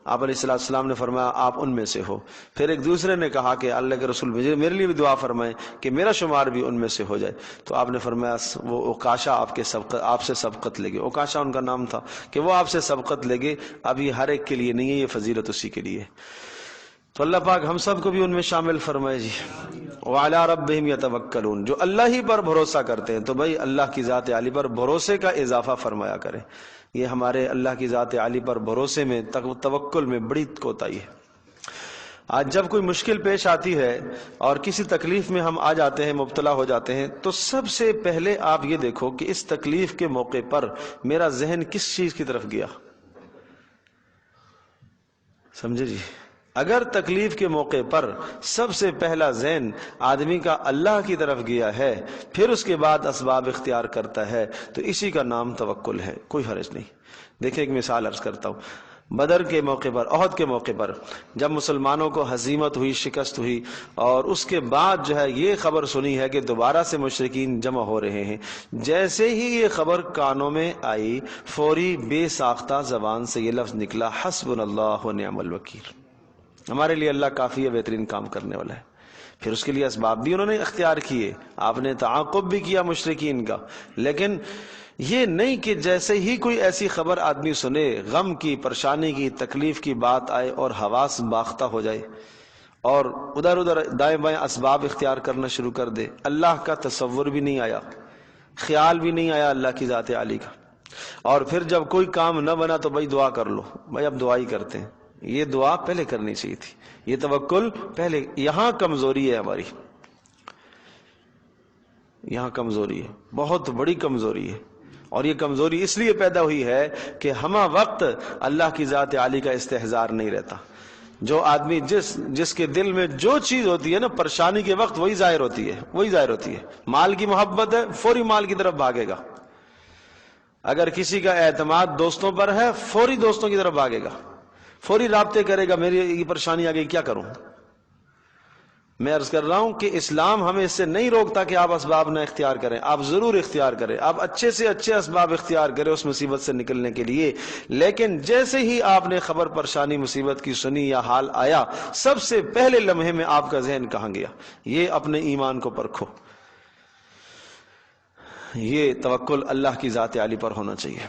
S1: آپ علیہ السلام نے فرمایا آپ ان میں سے ہو. پھر ایک دوسرے نے کہا کہ اللہ کے رسول میرے لیے بھی دعا فرمائیں کہ میرا شمار بھی ان میں سے ہو جائے. تو آپ نے فرمایا وہ اوکاشا آپ سے سبقت لے گے. اوکاشا ان کا نام تھا کہ وہ آپ سے سبقت لے گے. اب یہ ہر ایک کے لیے نہیں ہے، یہ فضیلت اسی کے لیے. تو اللہ پاک ہم سب کو بھی ان میں شامل فرمائے جی. وَعَلَىٰ رَبِّهِمْ يَتَوَكَّلُونَ، جو اللہ ہی پر بھروسہ کرتے ہیں تو بھائی اللہ کی ذات عالی پر بھروسے کا اضافہ فرمایا کریں. یہ ہمارے اللہ کی ذات عالی پر بھروسے میں توکل میں بڑی کوتاہی ہے۔ آج جب کوئی مشکل پیش آتی ہے اور کسی تکلیف میں ہم آ جاتے ہیں، مبتلا ہو جاتے ہیں، تو سب سے پہلے آپ یہ دیکھو کہ اس تکلیف کے موقع پر میرا ذہن کس چیز کی طرف گیا۔ سمجھے جی؟ اگر تکلیف کے موقع پر سب سے پہلا ذہن آدمی کا اللہ کی طرف گیا ہے، پھر اس کے بعد اسباب اختیار کرتا ہے، تو اسی کا نام توکل ہے، کوئی حرج نہیں۔ دیکھیں ایک مثال عرض کرتا ہوں۔ بدر کے موقع پر، احد کے موقع پر جب مسلمانوں کو ہزیمت ہوئی، شکست ہوئی، اور اس کے بعد جو ہے یہ خبر سنی ہے کہ دوبارہ سے مشرکین جمع ہو رہے ہیں، جیسے ہی یہ خبر کانوں میں آئی، فوری بے ساختہ زبان سے یہ لفظ نکلا، حسبنا اللہ و نعم الوکیل، ہمارے لیے اللہ کافی ہے، بہترین کام کرنے والا ہے۔ پھر اس کے لیے اسباب بھی انہوں نے اختیار کیے، آپ نے تعاقب بھی کیا مشرکین کا، لیکن یہ نہیں کہ جیسے ہی کوئی ایسی خبر آدمی سنے، غم کی، پریشانی کی، تکلیف کی بات آئے اور حواس باختہ ہو جائے اور ادھر ادھر دائیں بائیں اسباب اختیار کرنا شروع کر دے۔ اللہ کا تصور بھی نہیں آیا، خیال بھی نہیں آیا اللہ کی ذات عالی کا، اور پھر جب کوئی کام نہ بنا تو بھائی دعا کر لو، بھائی اب دعا ہی کرتے ہیں۔ یہ دعا پہلے کرنی چاہیے تھی، یہ توکل پہلے۔ یہاں کمزوری ہے ہماری، یہاں کمزوری ہے، بہت بڑی کمزوری ہے، اور یہ کمزوری اس لیے پیدا ہوئی ہے کہ ہمہ وقت اللہ کی ذات عالی کا استحضار نہیں رہتا۔ جو آدمی جس کے دل میں جو چیز ہوتی ہے نا پریشانی کے وقت، وہی ظاہر ہوتی ہے، وہی ظاہر ہوتی ہے۔ مال کی محبت ہے، فوری مال کی طرف بھاگے گا۔ اگر کسی کا اعتماد دوستوں پر ہے، فوری دوستوں کی طرف بھاگے گا، فوری رابطے کرے گا، میری یہ پریشانی آ گئی، کیا کروں؟ میں عرض کر رہا ہوں کہ اسلام ہمیں اس سے نہیں روکتا کہ آپ اسباب نہ اختیار کریں، آپ ضرور اختیار کریں، آپ اچھے سے اچھے اسباب اختیار کریں اس مصیبت سے نکلنے کے لیے، لیکن جیسے ہی آپ نے خبر پریشانی مصیبت کی سنی یا حال آیا، سب سے پہلے لمحے میں آپ کا ذہن کہاں گیا؟ یہ اپنے ایمان کو پرکھو۔ یہ توکل اللہ کی ذات عالی پر ہونا چاہیے۔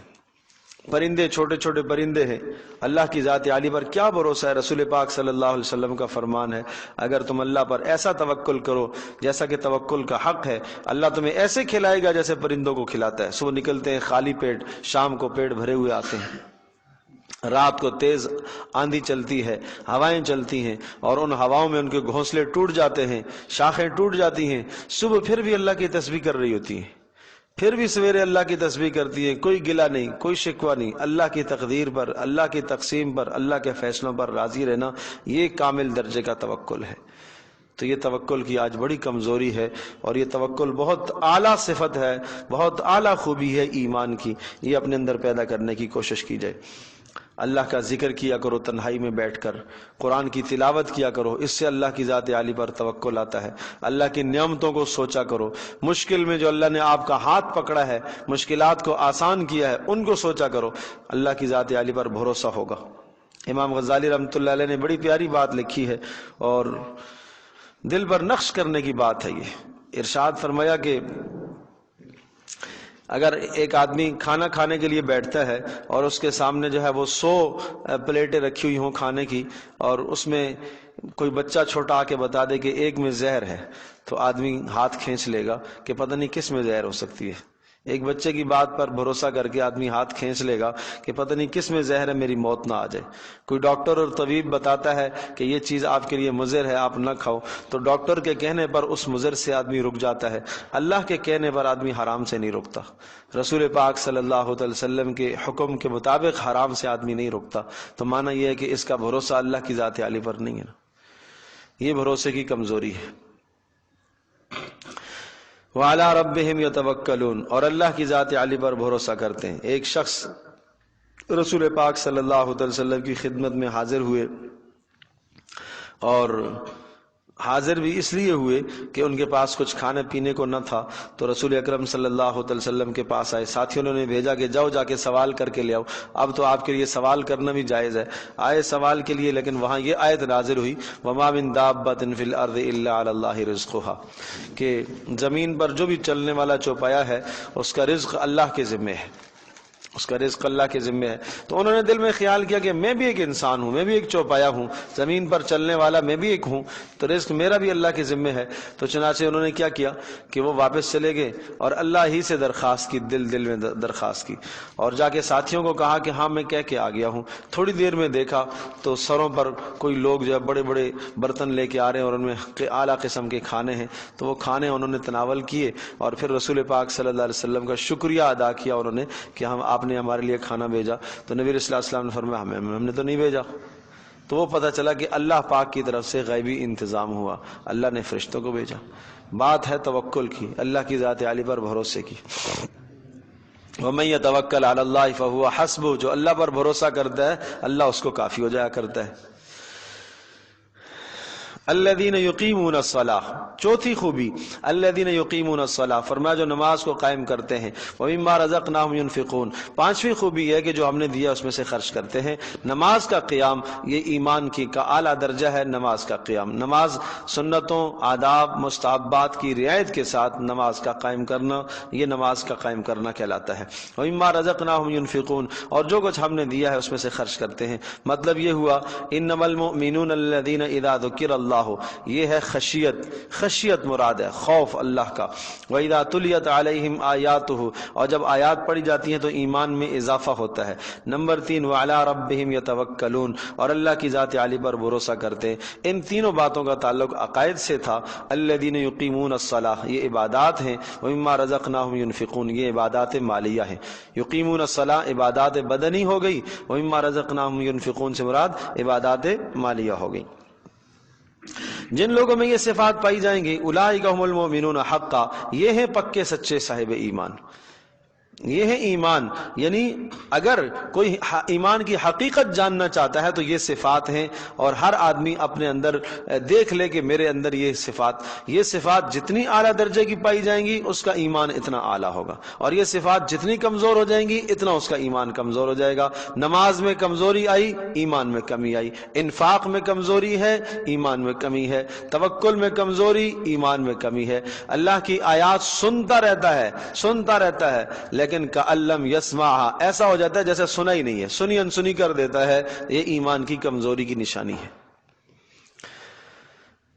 S1: پرندے، چھوٹے چھوٹے پرندے ہیں، اللہ کی ذات عالی پر کیا بھروسہ ہے؟ رسول پاک صلی اللہ علیہ وسلم کا فرمان ہے، اگر تم اللہ پر ایسا توکل کرو جیسا کہ توکل کا حق ہے، اللہ تمہیں ایسے کھلائے گا جیسے پرندوں کو کھلاتا ہے۔ صبح نکلتے ہیں خالی پیٹ، شام کو پیٹ بھرے ہوئے آتے ہیں، رات کو تیز آندھی چلتی ہے، ہوائیں چلتی ہیں، اور ان ہواؤں میں ان کے گھونسلے ٹوٹ جاتے ہیں، شاخیں ٹوٹ جاتی ہیں، صبح پھر بھی اللہ کی تسبیح کر رہی ہوتی ہیں، پھر بھی سویرے اللہ کی تسبیح کرتی ہے، کوئی گلہ نہیں، کوئی شکوہ نہیں۔ اللہ کی تقدیر پر، اللہ کی تقسیم پر، اللہ کے فیصلوں پر راضی رہنا، یہ کامل درجے کا توکل ہے۔ تو یہ توکل کی آج بڑی کمزوری ہے، اور یہ توکل بہت اعلیٰ صفت ہے، بہت اعلیٰ خوبی ہے ایمان کی، یہ اپنے اندر پیدا کرنے کی کوشش کی جائے۔ اللہ کا ذکر کیا کرو تنہائی میں بیٹھ کر، قرآن کی تلاوت کیا کرو، اس سے اللہ کی ذات عالی پر توکل آتا ہے۔ اللہ کی نعمتوں کو سوچا کرو، مشکل میں جو اللہ نے آپ کا ہاتھ پکڑا ہے، مشکلات کو آسان کیا ہے، ان کو سوچا کرو، اللہ کی ذات عالی پر بھروسہ ہوگا۔ امام غزالی رحمۃ اللہ علیہ نے بڑی پیاری بات لکھی ہے، اور دل پر نقش کرنے کی بات ہے۔ یہ ارشاد فرمایا کہ اگر ایک آدمی کھانا کھانے کے لیے بیٹھتا ہے اور اس کے سامنے جو ہے وہ 100 پلیٹیں رکھی ہوئی ہوں کھانے کی، اور اس میں کوئی بچہ چھوٹا آ کے بتا دے کہ ایک میں زہر ہے، تو آدمی ہاتھ کھینچ لے گا کہ پتہ نہیں کس میں زہر ہو سکتی ہے۔ ایک بچے کی بات پر بھروسہ کر کے آدمی ہاتھ کھینچ لے گا کہ پتہ نہیں کس میں زہر ہے، میری موت نہ آ جائے۔ کوئی ڈاکٹر اور طبیب بتاتا ہے کہ یہ چیز آپ کے لیے مضر ہے، آپ نہ کھاؤ، تو ڈاکٹر کے کہنے پر اس مضر سے آدمی رک جاتا ہے، اللہ کے کہنے پر آدمی حرام سے نہیں رکتا، رسول پاک صلی اللہ علیہ وسلم کے حکم کے مطابق حرام سے آدمی نہیں رکتا۔ تو معنی یہ ہے کہ اس کا بھروسہ اللہ کی ذات عالی پر نہیں ہے نا، یہ بھروسے کی کمزوری ہے۔ وَعَلَىٰ رَبِّهِمْ يَتَوَكَّلُونَ، اور اللہ کی ذات عالی پر بھروسہ کرتے ہیں۔ ایک شخص رسول پاک صلی اللہ علیہ وسلم کی خدمت میں حاضر ہوئے، اور حاضر بھی اس لیے ہوئے کہ ان کے پاس کچھ کھانے پینے کو نہ تھا، تو رسول اکرم صلی اللہ علیہ وسلم کے پاس آئے۔ ساتھیوں نے بھیجا کہ جاؤ جا کے سوال کر کے لے آؤ، اب تو آپ کے لیے سوال کرنا بھی جائز ہے۔ آئے سوال کے لیے، لیکن وہاں یہ آیت نازل ہوئی، وَمَا مِن دَابَّةٍ فِي الْأَرْضِ إِلَّا عَلَى اللَّهِ رِزْقُهَا، کہ زمین پر جو بھی چلنے والا چوپایا ہے، اس کا رزق اللہ کے ذمہ ہے، اس کا رزق اللہ کے ذمہ ہے۔ تو انہوں نے دل میں خیال کیا کہ میں بھی ایک انسان ہوں، میں بھی ایک چوپایا ہوں، زمین پر چلنے والا میں بھی ایک ہوں، تو رزق میرا بھی اللہ کے ذمہ ہے۔ تو چنانچہ انہوں نے کیا کیا کہ وہ واپس چلے گئے اور اللہ ہی سے درخواست کی، دل میں درخواست کی، اور جا کے ساتھیوں کو کہا کہ ہاں میں کہہ کے آ گیا ہوں۔ تھوڑی دیر میں دیکھا تو سروں پر کوئی لوگ جو ہے بڑے بڑے برتن لے کے آ رہے ہیں اور ان میں اعلیٰ قسم کے کھانے ہیں، تو وہ کھانے انہوں نے تناول کیے اور پھر رسول پاک صلی اللہ علیہ وسلم کا شکریہ ادا کیا انہوں نے کہ آپ نے ہمارے لیے کھانا بھیجا۔ تو نبی صلی اللہ علیہ وسلم نے فرمایا ہم نے تو نہیں بھیجا۔ تو وہ پتہ چلا کہ اللہ پاک کی طرف سے غیبی انتظام ہوا، اللہ نے فرشتوں کو بھیجا۔ بات ہے توکل کی، اللہ کی ذات عالی پر بھروسے کی۔ وَمَن يَتَوَكَّلْ عَلَى اللَّهِ فَهُوَ حَسْبُهُ، جو اللہ پر بھروسہ کرتا ہے اللہ اس کو کافی ہو جایا کرتا ہے۔ الذین یقیمون الصلاۃ، چوتھی خوبی الذین یقیمون الصلاۃ، فرمایا جو نماز کو قائم کرتے ہیں۔ ومما رزقناہم ینفقون، پانچویں خوبی ہے کہ جو ہم نے دیا اس میں سے خرچ کرتے ہیں۔ نماز کا قیام یہ ایمان کی کا اعلیٰ درجہ ہے۔ نماز کا قیام، نماز سنتوں، آداب، مستحبات کی رعایت کے ساتھ نماز کا قائم کرنا، یہ نماز کا قائم کرنا کہلاتا ہے۔ ومما رزقناہم ینفقون، اور جو کچھ ہم نے دیا ہے اس میں سے خرچ کرتے ہیں۔ مطلب یہ ہوا انما المؤمنون الذین اذا ذکر اللہ، یہ ہے خشیت مراد ہے، خوف اللہ کا۔ وَإِذَا تُلِيَتْ عَلَيْهِمْ آيَاتُهُ، اور جب آیات پڑھی جاتی ہیں تو ایمان میں اضافہ ہوتا ہے۔ نمبر 3 وَعَلَىٰ رَبِّهِمْ يَتَوَكَّلُونَ، اور اللہ کی ذات عالی پر بھروسہ کرتے ہیں۔ ان تینوں باتوں کا تعلق عقائد سے تھا۔ الَّذِينَ يُقِيمُونَ الصَّلَاةَ، یہ عبادات ہیں۔ وَمِمَّا رَزَقْنَاهُمْ يُنْفِقُونَ، یہ عبادات مالیہ ہیں۔ یقیمون الصلاۃ عبادات بدنی ہو گئی، وَمِمَّا رَزَقْنَاهُمْ يُنْفِقُونَ سے مراد عبادات مالیہ ہو گئی۔ جن لوگوں میں یہ صفات پائی جائیں گی اولئک هم المؤمنون حقا، یہ ہیں پکے سچے صاحب ایمان، یہ ہے ایمان۔ یعنی اگر کوئی ایمان کی حقیقت جاننا چاہتا ہے تو یہ صفات ہیں، اور ہر آدمی اپنے اندر دیکھ لے کہ میرے اندر یہ صفات جتنی اعلیٰ درجے کی پائی جائیں گی اس کا ایمان اتنا اعلیٰ ہوگا، اور یہ صفات جتنی کمزور ہو جائیں گی اتنا اس کا ایمان کمزور ہو جائے گا۔ نماز میں کمزوری آئی، ایمان میں کمی آئی۔ انفاق میں کمزوری ہے، ایمان میں کمی ہے۔ توکل میں کمزوری، ایمان میں کمی ہے۔ اللہ کی آیات سنتا رہتا ہے لیکن کألم یسمعھا، ایسا ہو جاتا ہے جیسے سنا ہی نہیں ہے، سنی انسنی کر دیتا ہے۔ یہ ایمان کی کمزوری کی نشانی ہے۔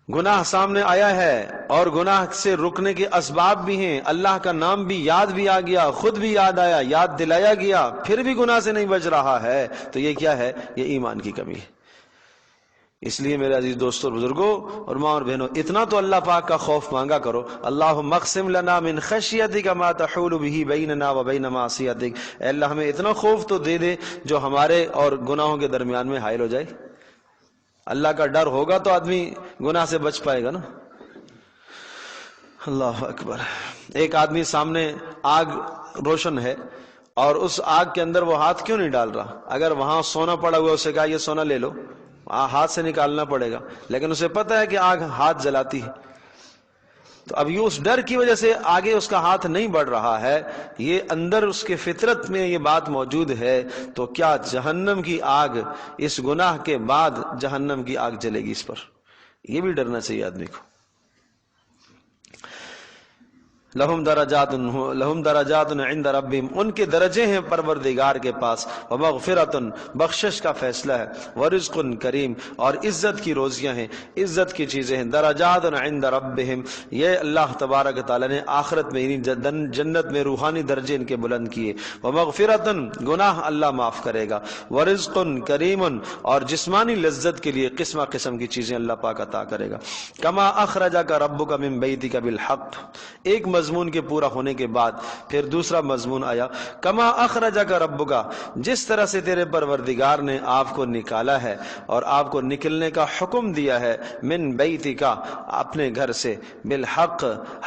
S1: گناہ سامنے آیا ہے اور گناہ سے رکنے کے اسباب بھی ہیں، اللہ کا نام بھی یاد بھی آ گیا، خود بھی یاد آیا، یاد دلایا گیا، پھر بھی گناہ سے نہیں بچ رہا ہے، تو یہ کیا ہے؟ یہ ایمان کی کمی ہے۔ اس لیے میرے عزیز دوستوں اور بزرگوں اور ماں اور بہنوں، اتنا تو اللہ پاک کا خوف مانگا کرو۔ اللہم اقسم لنا من خشیتک ما تحول به بیننا وبین معصیتک، اے اللہ ہمیں اتنا خوف تو دے دے جو ہمارے اور گناہوں کے درمیان میں حائل ہو جائے۔ اللہ کا ڈر ہوگا تو آدمی گناہ سے بچ پائے گا نا۔ اللہ اکبر۔ ایک آدمی سامنے آگ روشن ہے اور اس آگ کے اندر وہ ہاتھ کیوں نہیں ڈال رہا؟ اگر وہاں سونا پڑا ہوا اسے کہا یہ سونا لے لو، ہاتھ سے نکالنا پڑے گا، لیکن اسے پتہ ہے کہ آگ ہاتھ جلاتی ہے، تو اب یہ اس ڈر کی وجہ سے آگے اس کا ہاتھ نہیں بڑھ رہا ہے۔ یہ اندر اس کے فطرت میں یہ بات موجود ہے، تو کیا جہنم کی آگ، اس گناہ کے بعد جہنم کی آگ جلے گی اس پر؟ یہ بھی ڈرنا چاہیے آدمی کو۔ لہم درجات عند ربہم، ان کے درجے ہیں پروردگار کے پاس، ومغفرۃ، بخشش کا فیصلہ ہے، ورزق کریم، اور عزت کی روزیاں ہیں، عزت کی چیزیں ہیں۔ درجات عند ربہم، یہ اللہ تبارک تعالیٰ نے آخرت میں یعنی جنت میں روحانی درجے ان کے بلند کیے۔ ومغفرۃ، گناہ اللہ معاف کرے گا، ورزق کریم، اور جسمانی لذت کے لیے قسم قسم کی چیزیں اللہ پاک عطا کرے گا۔ کما اخرجک ربک من بیتک بالحق، ایک مضمون کے پورا ہونے کے بعد پھر دوسرا مضمون آیا، کما اخرجک ربک، جس طرح سے تیرے پروردگار نے آپ کو نکالا ہے اور آپ کو نکلنے کا حکم دیا ہے، من بیتک، اپنے گھر سے، بالحق،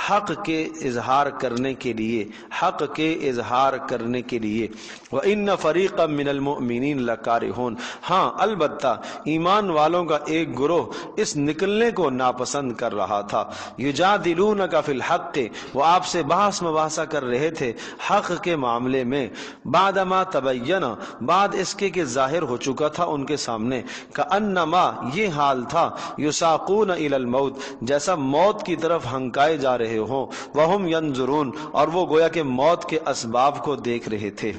S1: حق کے اظہار کرنے کے لیے، حق کے اظہار کرنے کے لیے۔ وَإِنَّ فَرِيقًا مِّنَ الْمُؤْمِنِينَ لَكَارِهُونَ، ہاں البتہ ایمان والوں کا ایک گروہ اس نکلنے کو ناپسند کر رہا تھا۔ یجادلونک فی الحق، وہ آپ سے بحث مباحثہ کر رہے تھے حق کے معاملے میں، بعد ما تبین، بعد اس کے کہ ظاہر ہو چکا تھا ان کے سامنے، کأنما، یہ حال تھا، یساقون الی الموت، جیسا موت کی طرف ہنکائے جا رہے ہوں، وہم ینظرون، اور وہ گویا کہ موت کے اسباب کو دیکھ رہے تھے۔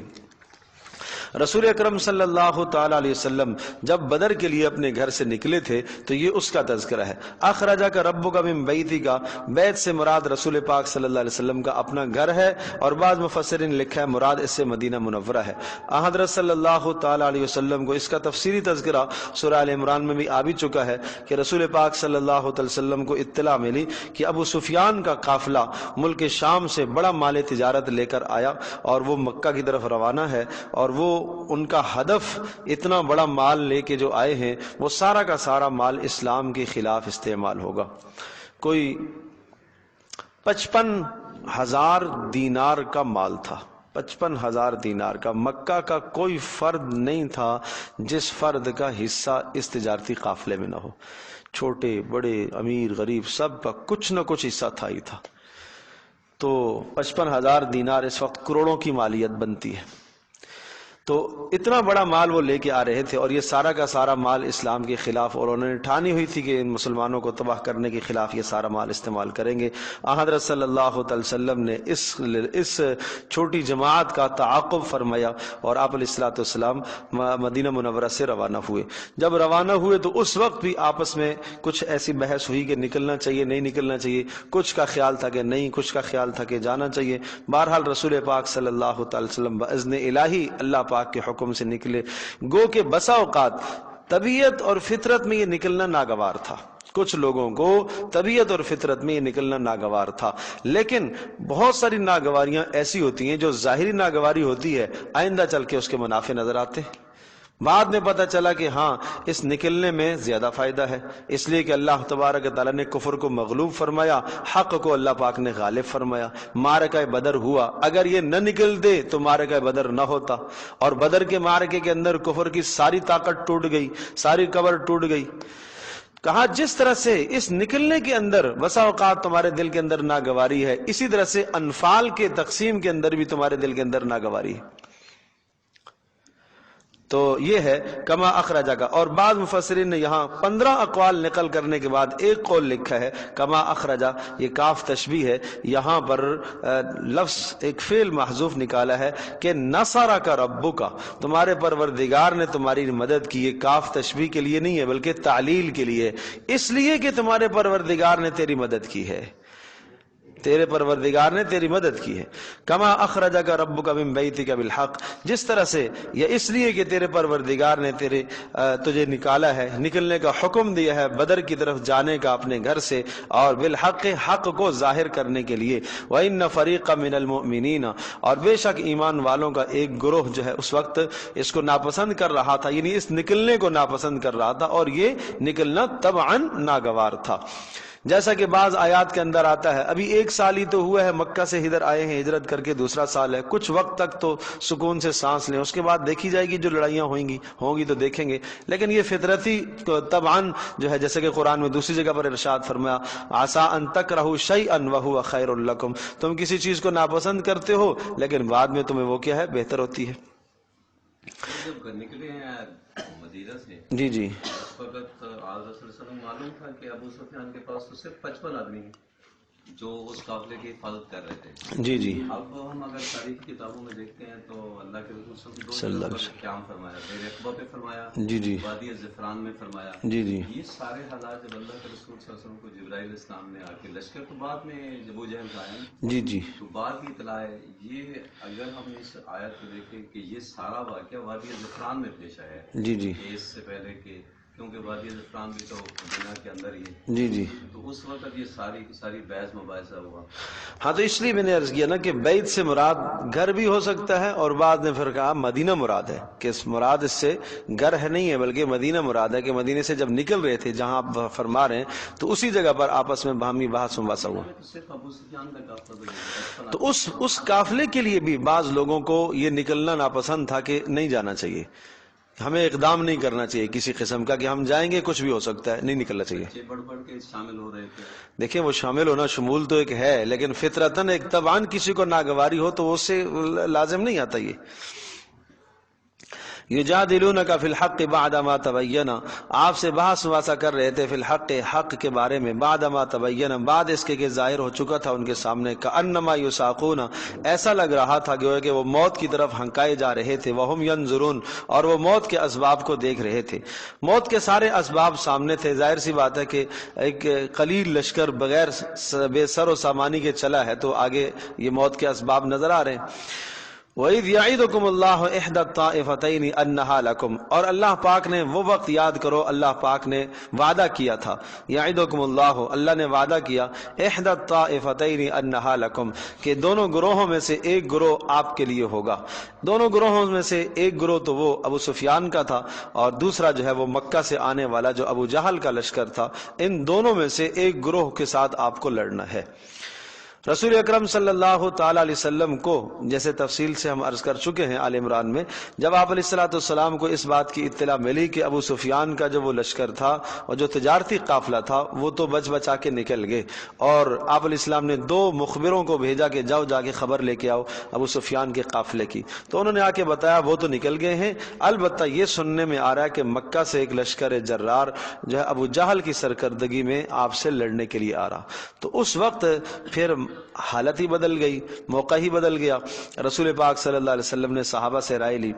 S1: رسول اکرم صلی اللہ تعالی علیہ وسلم جب بدر کے لیے اپنے گھر سے نکلے تھے تو یہ اس کا تذکرہ ہے. اخرجک ربک من بیتک، بیت سے مراد رسول پاک صلی اللہ علیہ وسلم کا اپنا گھر ہے، اور بعض مفسرین نے لکھا ہے مراد اس سے مدینہ منورہ ہے. حضرت صلی اللہ تعالی علیہ وسلم کو اس کا تفصیلی تذکرہ سورہ ال عمران میں بھی آ بھی چکا ہے کہ رسول پاک صلی اللہ علیہ وسلم کو اطلاع ملی کہ ابو سفیان کا قافلہ ملک شام سے بڑا مال تجارت لے کر آیا اور وہ مکہ کی طرف روانہ ہے، اور وہ ان کا ہدف اتنا بڑا مال لے کے جو آئے ہیں وہ سارا کا سارا مال اسلام کے خلاف استعمال ہوگا. کوئی 55,000 دینار کا مال تھا، 55,000 دینار کا. مکہ کا کوئی فرد نہیں تھا جس فرد کا حصہ اس تجارتی قافلے میں نہ ہو. چھوٹے بڑے امیر غریب سب کا کچھ نہ کچھ حصہ تھا ہی تھا. تو 55,000 دینار اس وقت کروڑوں کی مالیت بنتی ہے. تو اتنا بڑا مال وہ لے کے آ رہے تھے، اور یہ سارا کا سارا مال اسلام کے خلاف، اور انہوں نے ٹھانی ہوئی تھی کہ ان مسلمانوں کو تباہ کرنے کے خلاف یہ سارا مال استعمال کریں گے. حضرت صلی اللہ علیہ وسلم نے اس چھوٹی جماعت کا تعاقب فرمایا، اور آپ علیہ الصلوۃ والسلام مدینہ منورہ سے روانہ ہوئے. جب روانہ ہوئے تو اس وقت بھی آپس میں کچھ ایسی بحث ہوئی کہ نکلنا چاہیے نہیں نکلنا چاہیے. کچھ کا خیال تھا کہ نہیں، کچھ کا خیال تھا کہ جانا چاہیے. بہرحال رسول پاک صلی اللہ علیہ وسلم باذن الہی اللہ پاک کے حکم سے نکلے. گو کہ بسا اوقات طبیعت اور فطرت میں یہ نکلنا ناگوار تھا. کچھ لوگوں کو طبیعت اور فطرت میں یہ نکلنا ناگوار تھا، لیکن بہت ساری ناگواریاں ایسی ہوتی ہیں جو ظاہری ناگواری ہوتی ہے، آئندہ چل کے اس کے منافع نظر آتے ہیں. بعد میں پتہ چلا کہ ہاں اس نکلنے میں زیادہ فائدہ ہے، اس لیے کہ اللہ تبارک تعالیٰ نے کفر کو مغلوب فرمایا، حق کو اللہ پاک نے غالب فرمایا. معرکہ بدر ہوا، اگر یہ نہ نکلتے تو معرکہ بدر نہ ہوتا، اور بدر کے معرکے کے اندر کفر کی ساری طاقت ٹوٹ گئی، ساری قبر ٹوٹ گئی. کہا جس طرح سے اس نکلنے کے اندر بسا اوقات تمہارے دل کے اندر ناگواری ہے، اسی طرح سے انفال کے تقسیم کے اندر بھی تمہارے دل کے اندر ناگواری ہے. تو یہ ہے کما اخرجہ کا. اور بعض مفسرین نے یہاں 15 اقوال نقل کرنے کے بعد ایک قول لکھا ہے کما اخرجہ، یہ کاف تشبیہ ہے. یہاں پر لفظ ایک فعل محذوف نکالا ہے کہ نصر کا ربو کا، تمہارے پروردگار نے تمہاری مدد کی. یہ کاف تشبیہ کے لیے نہیں ہے بلکہ تعلیل کے لیے، اس لیے کہ تمہارے پروردگار نے تیری مدد کی ہے، تیرے پروردگار نے تیری مدد کی ہے. کما اخرجک ربک من بیتک بالحق، جس طرح سے یہ اس لیے کہ تیرے پروردگار نے تجھے نکالا ہے، نکلنے کا حکم دیا ہے بدر کی طرف جانے کا اپنے گھر سے، اور بالحق، حق کو ظاہر کرنے کے لیے. وَإِنَّ فَرِيقًا مِنَ الْمُؤْمِنِينَ، اور بے شک ایمان والوں کا ایک گروہ جو ہے اس وقت اس کو ناپسند کر رہا تھا، یعنی اس نکلنے کو ناپسند کر رہا تھا، اور یہ نکلنا طبعاً ناگوار تھا. جیسا کہ بعض آیات کے اندر آتا ہے ابھی 1 سال ہی تو ہوا ہے مکہ سے ادھر آئے ہیں، ہجرت کر کے دوسرا سال ہے، کچھ وقت تک تو سکون سے سانس لیں، اس کے بعد دیکھی جائے گی جو لڑائیاں ہوں گی تو دیکھیں گے. لیکن یہ فطرتی طبعاً جو ہے، جیسے کہ قرآن میں دوسری جگہ پر ارشاد فرمایا عسیٰ ان تکرہوا شیئا وہو خیر لکم، تم کسی چیز کو ناپسند کرتے ہو لیکن بعد میں تمہیں وہ کیا ہے، بہتر ہوتی ہے.
S2: جب نکلے ہیں مدینہ سے،
S1: جی جی،
S2: اس وقت حضرت صلی اللہ علیہ وسلم معلوم تھا کہ ابو سفیان کے پاس تو صرف 55 آدمی ہیں جو اس قافلے کی حفاظت کر رہے تھے.
S1: جی جی.
S2: اب ہم اگر تاریخ کتابوں میں دیکھتے ہیں تو اللہ کے رسول
S1: صلی اللہ علیہ
S2: وسلم نے قیام فرمایا، دیر اقبا پہ فرمایا،
S1: جی جی،
S2: وادی زفران میں فرمایا.
S1: جی جی،
S2: یہ سارے حالات جب اللہ کے رسول صلی اللہ علیہ وسلم کو جبرائیل السلام نے آ کے، لشکر تو بعد میں جب وہ جہل کا آیا
S1: جی جی،
S2: تو بعد کی اطلاع ہے. یہ اگر ہم اس آیت کو دیکھیں کہ یہ سارا واقعہ وادی زفران میں پیش آیا ہے،
S1: جی جی،
S2: اس سے پہلے کہ کیونکہ وادی زفران بھی تو مدینہ کے اندر ہی ہے،
S1: جی جی،
S2: تو اس وقت یہ ساری بحث مباحثہ ہوا.
S1: ہاں تو اس لیے میں نے عرض کیا نا کہ بیت سے مراد گھر بھی ہو سکتا ہے، اور بعد نے پھر کہا مدینہ مراد ہے، کہ مراد اس سے گھر ہے نہیں ہے بلکہ مدینہ مراد ہے، کہ مدینے سے جب نکل رہے تھے جہاں آپ فرما رہے ہیں تو اسی جگہ پر آپس میں باہمی بحث مباحثہ ہوا.
S2: تو صرف ابو سفیان کا قافلہ
S1: تو اس قافلے کے لیے بھی بعض لوگوں کو یہ نکلنا ناپسند تھا کہ نہیں جانا چاہیے، ہمیں اقدام نہیں کرنا چاہیے کسی قسم کا کہ ہم جائیں گے کچھ بھی ہو سکتا ہے، نہیں نکلنا چاہیے.
S2: بڑھ کے شامل ہو رہے تھے.
S1: دیکھیں وہ شامل ہونا شمول تو ایک ہے، لیکن فطرتاً ایک طبعاً کسی کو ناگواری ہو تو اس سے لازم نہیں آتا. یہ یجادلونک فی الحق بعد ما تبین، آپ سے بحث مباحثہ کر رہے تھے فی الحق، حق کے بارے میں، بعد ما تبین، بعد اس کے کہ ظاہر ہو چکا تھا ان کے سامنے، کأنما یساقون، ایسا لگ رہا تھا کہ وہ موت کی طرف ہنکائے جا رہے تھے، وہم ینظرون، اور وہ موت کے اسباب کو دیکھ رہے تھے۔ موت کے سارے اسباب سامنے تھے، ظاہر سی بات ہے کہ ایک قلیل لشکر بغیر بے سر و سامانی کے چلا ہے تو آگے یہ موت کے اسباب نظر آ رہے ہیں۔ وَإِذْ يَعِدُكُمُ اللَّهُ إِحْدَى الطَّائِفَتَيْنِ أَنَّهَا لَكُمْ، اور اللہ پاک نے وہ وقت یاد کرو، اللہ پاک نے وعدہ کیا تھا، یعدکم اللہ، اللہ نے وعدہ کیا، إِحْدَى الطَّائِفَتَيْنِ أَنَّهَا لَكُمْ، کہ دونوں گروہوں میں سے ایک گروہ آپ کے لیے ہوگا۔ دونوں گروہوں میں سے ایک گروہ تو وہ ابو سفیان کا تھا، اور دوسرا جو ہے وہ مکہ سے آنے والا جو ابو جہل کا لشکر تھا، ان دونوں میں سے ایک گروہ کے ساتھ آپ کو لڑنا ہے۔ رسول اکرم صلی اللہ تعالی علیہ وسلم کو، جیسے تفصیل سے ہم عرض کر چکے ہیں آل عمران میں، جب آپ علیہ السلام کو اس بات کی اطلاع ملی کہ ابو سفیان کا جو وہ لشکر تھا اور جو تجارتی قافلہ تھا وہ تو بچ بچا کے نکل گئے، اور آپ علیہ السلام نے 2 مخبروں کو بھیجا کہ جاؤ جا کے خبر لے کے آؤ ابو سفیان کے قافلے کی، تو انہوں نے آ کے بتایا وہ تو نکل گئے ہیں، البتہ یہ سننے میں آ رہا ہے کہ مکہ سے ایک لشکر جرار جو ہے ابو جہل کی سرکردگی میں آپ سے لڑنے کے لیے آ رہا۔ تو اس وقت پھر حالت ہی بدل گئی، موقع ہی بدل گیا۔ رسول پاک صلی اللہ علیہ وسلم نے صحابہ سے رائے لی،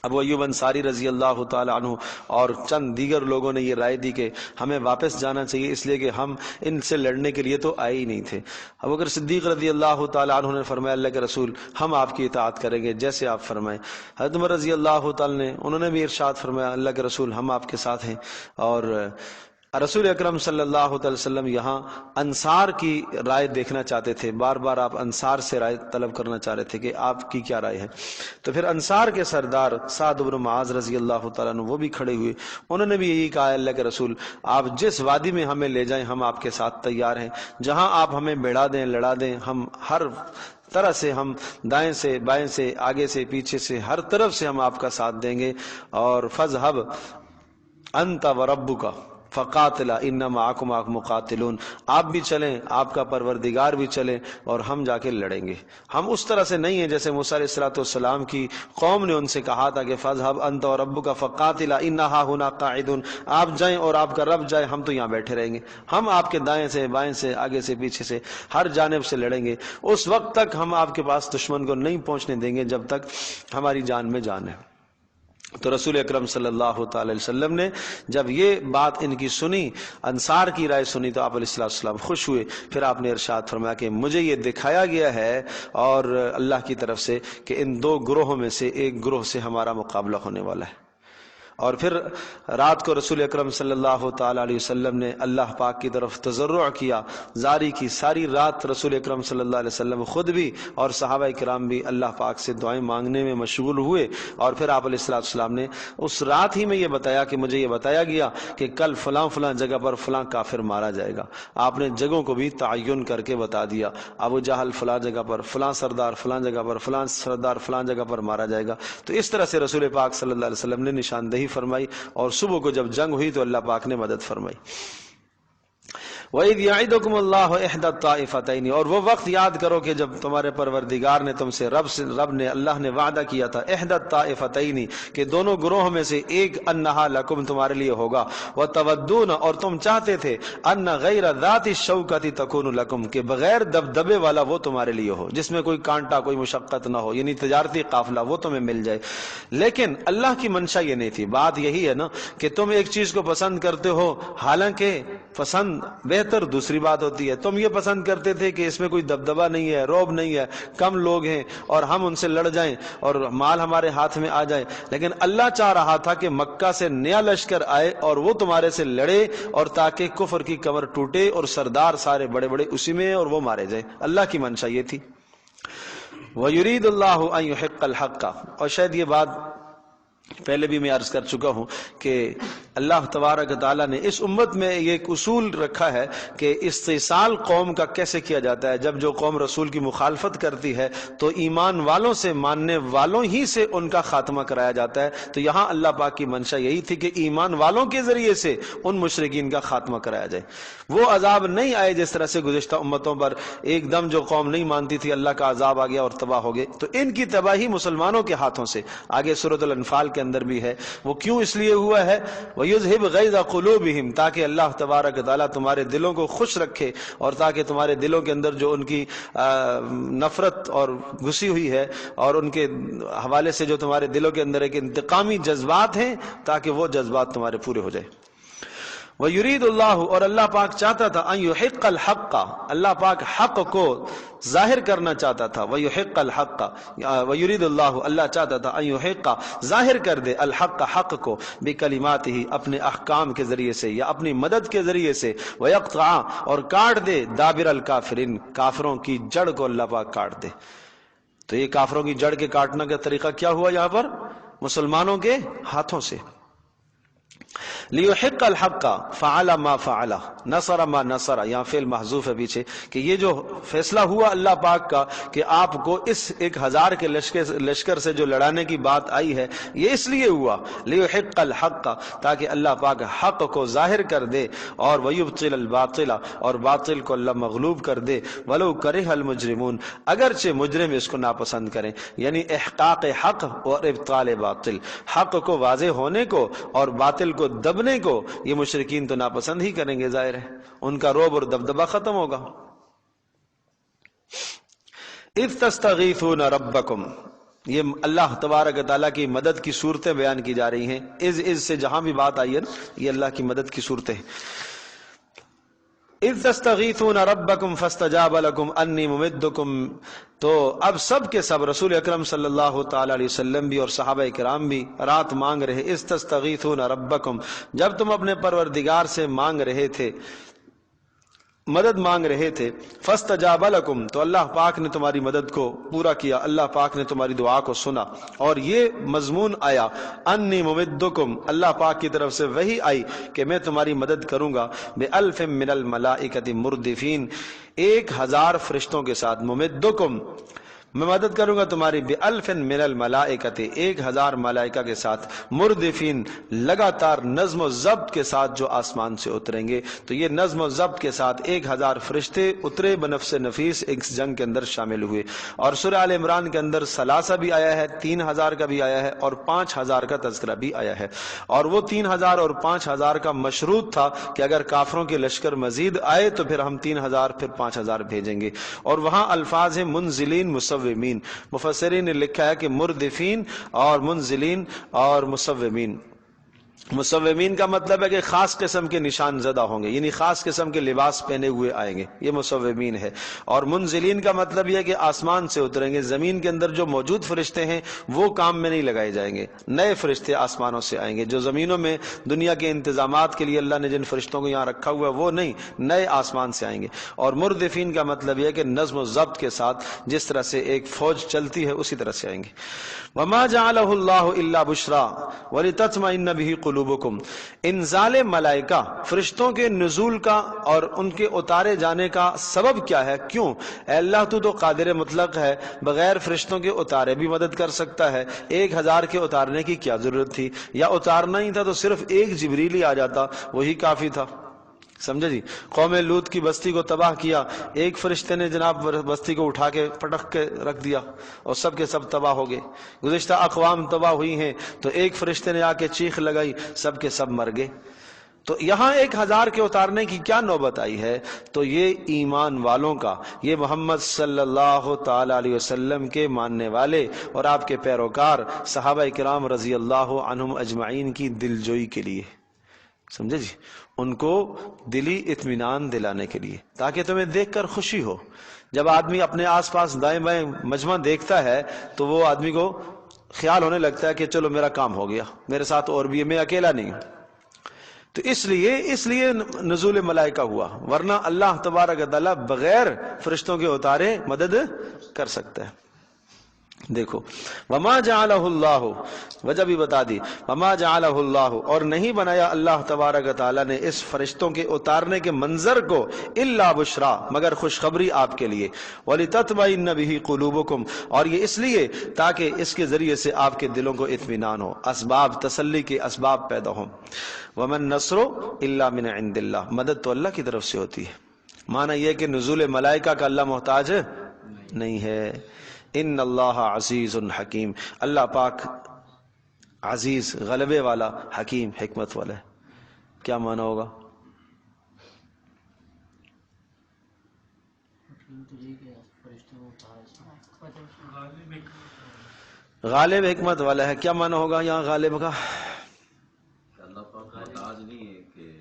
S1: ابو ایوب انصاری رضی اللہ تعالی عنہ اور چند دیگر لوگوں نے یہ رائے دی کہ ہمیں واپس جانا چاہیے، اس لیے کہ ہم ان سے لڑنے کے لیے تو آئے ہی نہیں تھے۔ ابوبکر صدیق رضی اللہ تعالی عنہ نے فرمایا اللہ کے رسول ہم آپ کی اطاعت کریں گے جیسے آپ فرمائیں۔ حضرت عمر رضی اللہ تعالی نے انہوں نے بھی ارشاد فرمایا اللہ کے رسول ہم آپ کے ساتھ ہیں۔ اور رسول اکرم صلی اللہ علیہ وسلم یہاں انصار کی رائے دیکھنا چاہتے تھے، بار بار آپ انصار سے رائے طلب کرنا چاہ رہے تھے کہ آپ کی کیا رائے ہے۔ تو پھر انصار کے سردار سعد بن معاذ رضی اللہ تعالیٰ عنہ وہ بھی کھڑے ہوئے، انہوں نے بھی یہی کہا اللہ کے رسول آپ جس وادی میں ہمیں لے جائیں ہم آپ کے ساتھ تیار ہیں، جہاں آپ ہمیں بڑھا دیں لڑا دیں، ہم ہر طرح سے، ہم دائیں سے بائیں سے آگے سے پیچھے سے ہر طرف سے ہم آپ کا ساتھ دیں گے۔ اور فذهب انت وربک فقاتلا ان معکم مقاتلون، آپ بھی چلیں، آپ کا پروردگار بھی چلیں اور ہم جا کے لڑیں گے۔ ہم اس طرح سے نہیں ہیں جیسے موسیٰ علیہ السلام کی قوم نے ان سے کہا تھا کہ فذهب انت وربک فقاتلا ان ھاہنا قاعدون، آپ جائیں اور آپ کا رب جائے، ہم تو یہاں بیٹھے رہیں گے، ہم آپ کے دائیں سے بائیں سے آگے سے پیچھے سے ہر جانب سے لڑیں گے، اس وقت تک ہم آپ کے پاس دشمن کو نہیں پہنچنے دیں گے جب تک ہماری جان میں جان ہے۔ تو رسول اکرم صلی اللہ تعالی علیہ وسلم نے جب یہ بات ان کی سنی، انصار کی رائے سنی، تو آپ علیہ السلام خوش ہوئے۔ پھر آپ نے ارشاد فرمایا کہ مجھے یہ دکھایا گیا ہے اور اللہ کی طرف سے کہ ان 2 گروہوں میں سے ایک گروہ سے ہمارا مقابلہ ہونے والا ہے۔ اور پھر رات کو رسول اکرم صلی اللہ تعالی علیہ وسلم نے اللہ پاک کی طرف تضرع کیا، زاری کی، ساری رات رسول اکرم صلی اللہ علیہ وسلم خود بھی اور صحابہ کرام بھی اللہ پاک سے دعائیں مانگنے میں مشغول ہوئے۔ اور پھر آپ علیہ السلام نے اس رات ہی میں یہ بتایا کہ مجھے یہ بتایا گیا کہ کل فلاں فلاں جگہ پر فلاں کافر مارا جائے گا۔ آپ نے جگہوں کو بھی تعین کر کے بتا دیا، ابو جہل فلاں جگہ پر، فلاں سردار فلاں جگہ پر، فلاں سردار فلاں جگہ پر مارا جائے گا۔ تو اس طرح سے رسول پاک صلی اللہ علیہ وسلم نے نشاندہی فرمائی، اور صبح کو جب جنگ ہوئی تو اللہ پاک نے مدد فرمائی۔ وَإِذْ يَعِدُكُمُ اللَّهُ إِحْدَى الطَّائِفَتَيْنِ، اور وہ وقت یاد کرو کہ جب تمہارے پروردگار نے تم سے رب نے اللہ نے وعدہ کیا تھا إِحْدَى الطَّائِفَتَيْنِ کہ دونوں گروہوں میں سے ایک أَنَّهَا لَكُمْ تمہارے لیے ہوگا، وَتَوَدُّونَ اور تم چاہتے تھے أَنَّ غَيْرَ ذَاتِ الشَّوْكَةِ تَكُونُ لَكُمْ کہ بغیر دبدبے والا وہ تمہارے لیے ہو، جس میں کوئی کانٹا کوئی مشقت نہ ہو، یعنی تجارتی قافلہ وہ تمہیں مل جائے۔ لیکن اللہ کی منشا یہ نہیں تھی، بات یہی ہے نا کہ تم ایک چیز کو پسند کرتے ہو، حالانکہ پسند بہتر دوسری بات ہوتی ہے۔ تم یہ پسند کرتے تھے کہ اس میں کوئی دبدبا نہیں ہے، روب نہیں ہے، کم لوگ ہیں اور ہم ان سے لڑ جائیں اور مال ہمارے ہاتھ میں آ جائے، لیکن اللہ چاہ رہا تھا کہ مکہ سے نیا لشکر آئے اور وہ تمہارے سے لڑے، اور تاکہ کفر کی کمر ٹوٹے اور سردار سارے بڑے بڑے اسی میں اور وہ مارے جائیں۔ اللہ کی منشا یہ تھی۔ وَيُرِيدُ اللَّهُ أَن يُحِقَّ الْحَقَّ، اور شاید یہ بات پہلے بھی میں عرض کر چکا ہوں کہ اللہ تبارک تعالیٰ نے اس امت میں یہ ایک اصول رکھا ہے کہ استئصال قوم کا کیسے کیا جاتا ہے. جب جو قوم رسول کی مخالفت کرتی ہے تو ایمان والوں سے، ماننے والوں ہی سے ان کا خاتمہ کرایا جاتا ہے. تو یہاں اللہ پاک کی منشا یہی تھی کہ ایمان والوں کے ذریعے سے ان مشرکین کا خاتمہ کرایا جائے. وہ عذاب نہیں آئے جس طرح سے گزشتہ امتوں پر ایک دم جو قوم نہیں مانتی تھی اللہ کا عذاب آ گیا اور تباہ ہو گئے. تو ان کی تباہی مسلمانوں کے ہاتھوں سے آگے سورۃ الانفال کے اندر بھی ہے. وہ کیوں اس لیے ہوا ہے؟ وَيُذْهِبْ غَيْظَ قُلُوبِهِمْ، تاکہ اللہ تبارک تعالیٰ تمہارے دلوں کو خوش رکھے اور تاکہ تمہارے دلوں کے اندر جو ان کی نفرت اور گھسی ہوئی ہے اور ان کے حوالے سے جو تمہارے دلوں کے اندر ایک انتقامی جذبات ہیں، تاکہ وہ جذبات تمہارے پورے ہو جائے. وَيُرِيدُ اللَّهُ، اور اللہ پاک چاہتا تھا، أَن يُحِقَّ الْحَقَّ، اللہ پاک حق کو ظاہر کرنا چاہتا تھا. وَيُحِقَّ الْحَقَّ، وَيُرِيدُ اللَّهُ، اللہ چاہتا تھا، أَن يُحِقَّ، ظاہر کر دے، الحق، حق کو، بِكَلِمَاتِهِ، اپنے احکام کے ذریعے سے یا اپنی مدد کے ذریعے سے. وَيَقْطَعَ، اور کاٹ دے، دابر الکافرین، کافروں کی جڑ کو اللہ پاک کاٹ دے. تو یہ کافروں کی جڑ کے کاٹنے کا طریقہ کیا ہوا یہاں پر؟ مسلمانوں کے ہاتھوں سے. لیحق الحق فعل ما فعل نصر ما نصر، یہاں فعل محذوف ہے پیچھے، کہ یہ جو فیصلہ ہوا اللہ پاک کا کہ آپ کو اس 1000 کے لشکر سے جو لڑانے کی بات آئی ہے، یہ اس لیے ہوا لیحق الحق، تاکہ اللہ پاک حق کو ظاہر کر دے، اور ویبطل الباطل، اور باطل کو اللہ مغلوب کر دے. ولو کرہ المجرمون، اگرچہ مجرم اس کو ناپسند کریں. یعنی احقاق حق اور ابطال باطل، حق کو واضح ہونے کو اور باطل کو دبنے کو یہ مشرکین تو ناپسند ہی کریں گے، ظاہر ہے ان کا رعب اور دبدبہ ختم ہوگا. اذ تستغیثون ربکم، یہ اللہ تبارک تعالیٰ کی مدد کی صورتیں بیان کی جا رہی ہیں. از سے جہاں بھی بات آئی ہے یہ اللہ کی مدد کی صورتیں. اذ تستغیثون ربکم فاستجاب لکم انی ممدکم، تو اب سب کے سب رسول اکرم صلی اللہ تعالی علیہ وسلم بھی اور صحابہ کرام بھی رات مانگ رہے. اذ تستغیثون ربکم، جب تم اپنے پروردگار سے مانگ رہے تھے، مدد مانگ رہے تھے. فاستجاب لکم، تو اللہ پاک نے تمہاری مدد کو پورا کیا، اللہ پاک نے تمہاری دعا کو سنا، اور یہ مضمون آیا انی ممدکم، اللہ پاک کی طرف سے وحی آئی کہ میں تمہاری مدد کروں گا بألف من الملائکۃ مردفین، 1000 فرشتوں کے ساتھ. ممدکم، میں مدد کروں گا تمہاری بألف من الملائکۃ، 1000 ملائکہ کے ساتھ، مردفین، لگاتار نظم و ضبط کے ساتھ جو آسمان سے اتریں گے. تو یہ نظم و ضبط کے ساتھ 1000 فرشتے اترے بنفس نفیس ایک جنگ کے اندر شامل ہوئے. اور سورہ آل عمران کے اندر 3 بھی آیا ہے، 3000 کا بھی آیا ہے، اور 5000 کا تذکرہ بھی آیا ہے. اور وہ 3000 اور 5000 کا مشروط تھا کہ اگر کافروں کے لشکر مزید آئے تو پھر ہم 3000 پھر 5000 بھیجیں گے. اور وہاں الفاظ ہیں منزلین، مصومین. مفسرین نے لکھا ہے کہ مردفین اور منزلین اور مصومین. مصومین کا مطلب ہے کہ خاص قسم کے نشان زدہ ہوں گے، یعنی خاص قسم کے لباس پہنے ہوئے آئیں گے، یہ مصومین ہے. اور منزلین کا مطلب یہ ہے کہ آسمان سے اتریں گے، زمین کے اندر جو موجود فرشتے ہیں وہ کام میں نہیں لگائے جائیں گے، نئے فرشتے آسمانوں سے آئیں گے. جو زمینوں میں دنیا کے انتظامات کے لیے اللہ نے جن فرشتوں کو یہاں رکھا ہوا ہے وہ نہیں، نئے آسمان سے آئیں گے. اور مردفین کا مطلب یہ ہے کہ نظم و ضبط کے ساتھ جس طرح سے ایک فوج چلتی ہے اسی طرح سے آئیں گے. وما جعلہ اللہ الا بشرا ولتطمئن به قلوبکم، انزال ملائکہ، فرشتوں کے نزول کا اور ان کے اتارے جانے کا سبب کیا ہے؟ کیوں؟ اے اللہ تو قادر مطلق ہے، بغیر فرشتوں کے اتارے بھی مدد کر سکتا ہے. 1000 کے اتارنے کی کیا ضرورت تھی؟ یا اتارنا ہی تھا تو صرف ایک جبریل ہی آ جاتا، وہی کافی تھا. سمجھے جی؟ قوم لوط کی بستی کو تباہ کیا، ایک فرشتے نے جناب بستی کو اٹھا کے پٹک کے رکھ دیا اور سب کے سب تباہ ہو گئے. گزشتہ اقوام تباہ ہوئی ہیں تو ایک فرشتے نے آ کے چیخ لگائی، سب کے سب مر گئے. تو یہاں 1000 کے اتارنے کی کیا نوبت آئی ہے؟ تو یہ ایمان والوں کا، یہ محمد صلی اللہ تعالی علیہ وسلم کے ماننے والے اور آپ کے پیروکار صحابہ کرام رضی اللہ عنہم اجمعین کی دلجوئی کے لیے. سمجھے جی؟ ان کو دلی اطمینان دلانے کے لیے، تاکہ تمہیں دیکھ کر خوشی ہو. جب آدمی اپنے آس پاس دائیں بائیں مجمع دیکھتا ہے تو وہ آدمی کو خیال ہونے لگتا ہے کہ چلو میرا کام ہو گیا، میرے ساتھ اور بھی ہے، میں اکیلا نہیں ہوں. تو اس لیے نزول ملائکہ ہوا، ورنہ اللہ تبارک تعالیٰ بغیر فرشتوں کے اتارے مدد کر سکتا ہے. دیکھو وما جعلہ اللہ، وجہ بھی بتا دی، وما جعلہ اللہ، اور نہیں بنایا اللہ تبارک تعالیٰ نے اس فرشتوں کے اتارنے کے منظر کو الا بشرا، مگر خوشخبری آپ کے لیے، ولتطمئن بہ قلوبکم، اور یہ اس لیے تاکہ اس کے ذریعے سے آپ کے دلوں کو اطمینان ہو، اسباب تسلی کے اسباب پیدا ہوں۔ ومن نصر الا من عند اللہ، مدد تو اللہ کی طرف سے ہوتی ہے۔ معنی یہ کہ نزول ملائکہ کا اللہ محتاج نہیں ہے۔ ان اللہ عزیز حکیم، اللہ پاک عزیز غلبے والا، حکیم حکمت والا ہے۔ کیا معنی ہوگا؟ غالب حکمت والا ہے، کیا معنی ہوگا یہاں غالب کا؟
S2: اللہ پاک محتاج نہیں ہے کہ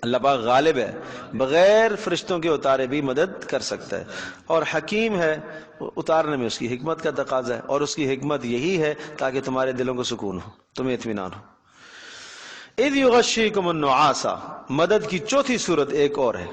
S1: اللہ پاک غالب ہے، بغیر فرشتوں کے اتارے بھی مدد کر سکتا ہے، اور حکیم ہے، اتارنے میں اس کی حکمت کا تقاضا ہے، اور اس کی حکمت یہی ہے تاکہ تمہارے دلوں کو سکون ہو، تمہیں اطمینان ہو۔ اذ یغشیکم النعاس، مدد کی چوتھی صورت ایک اور ہے،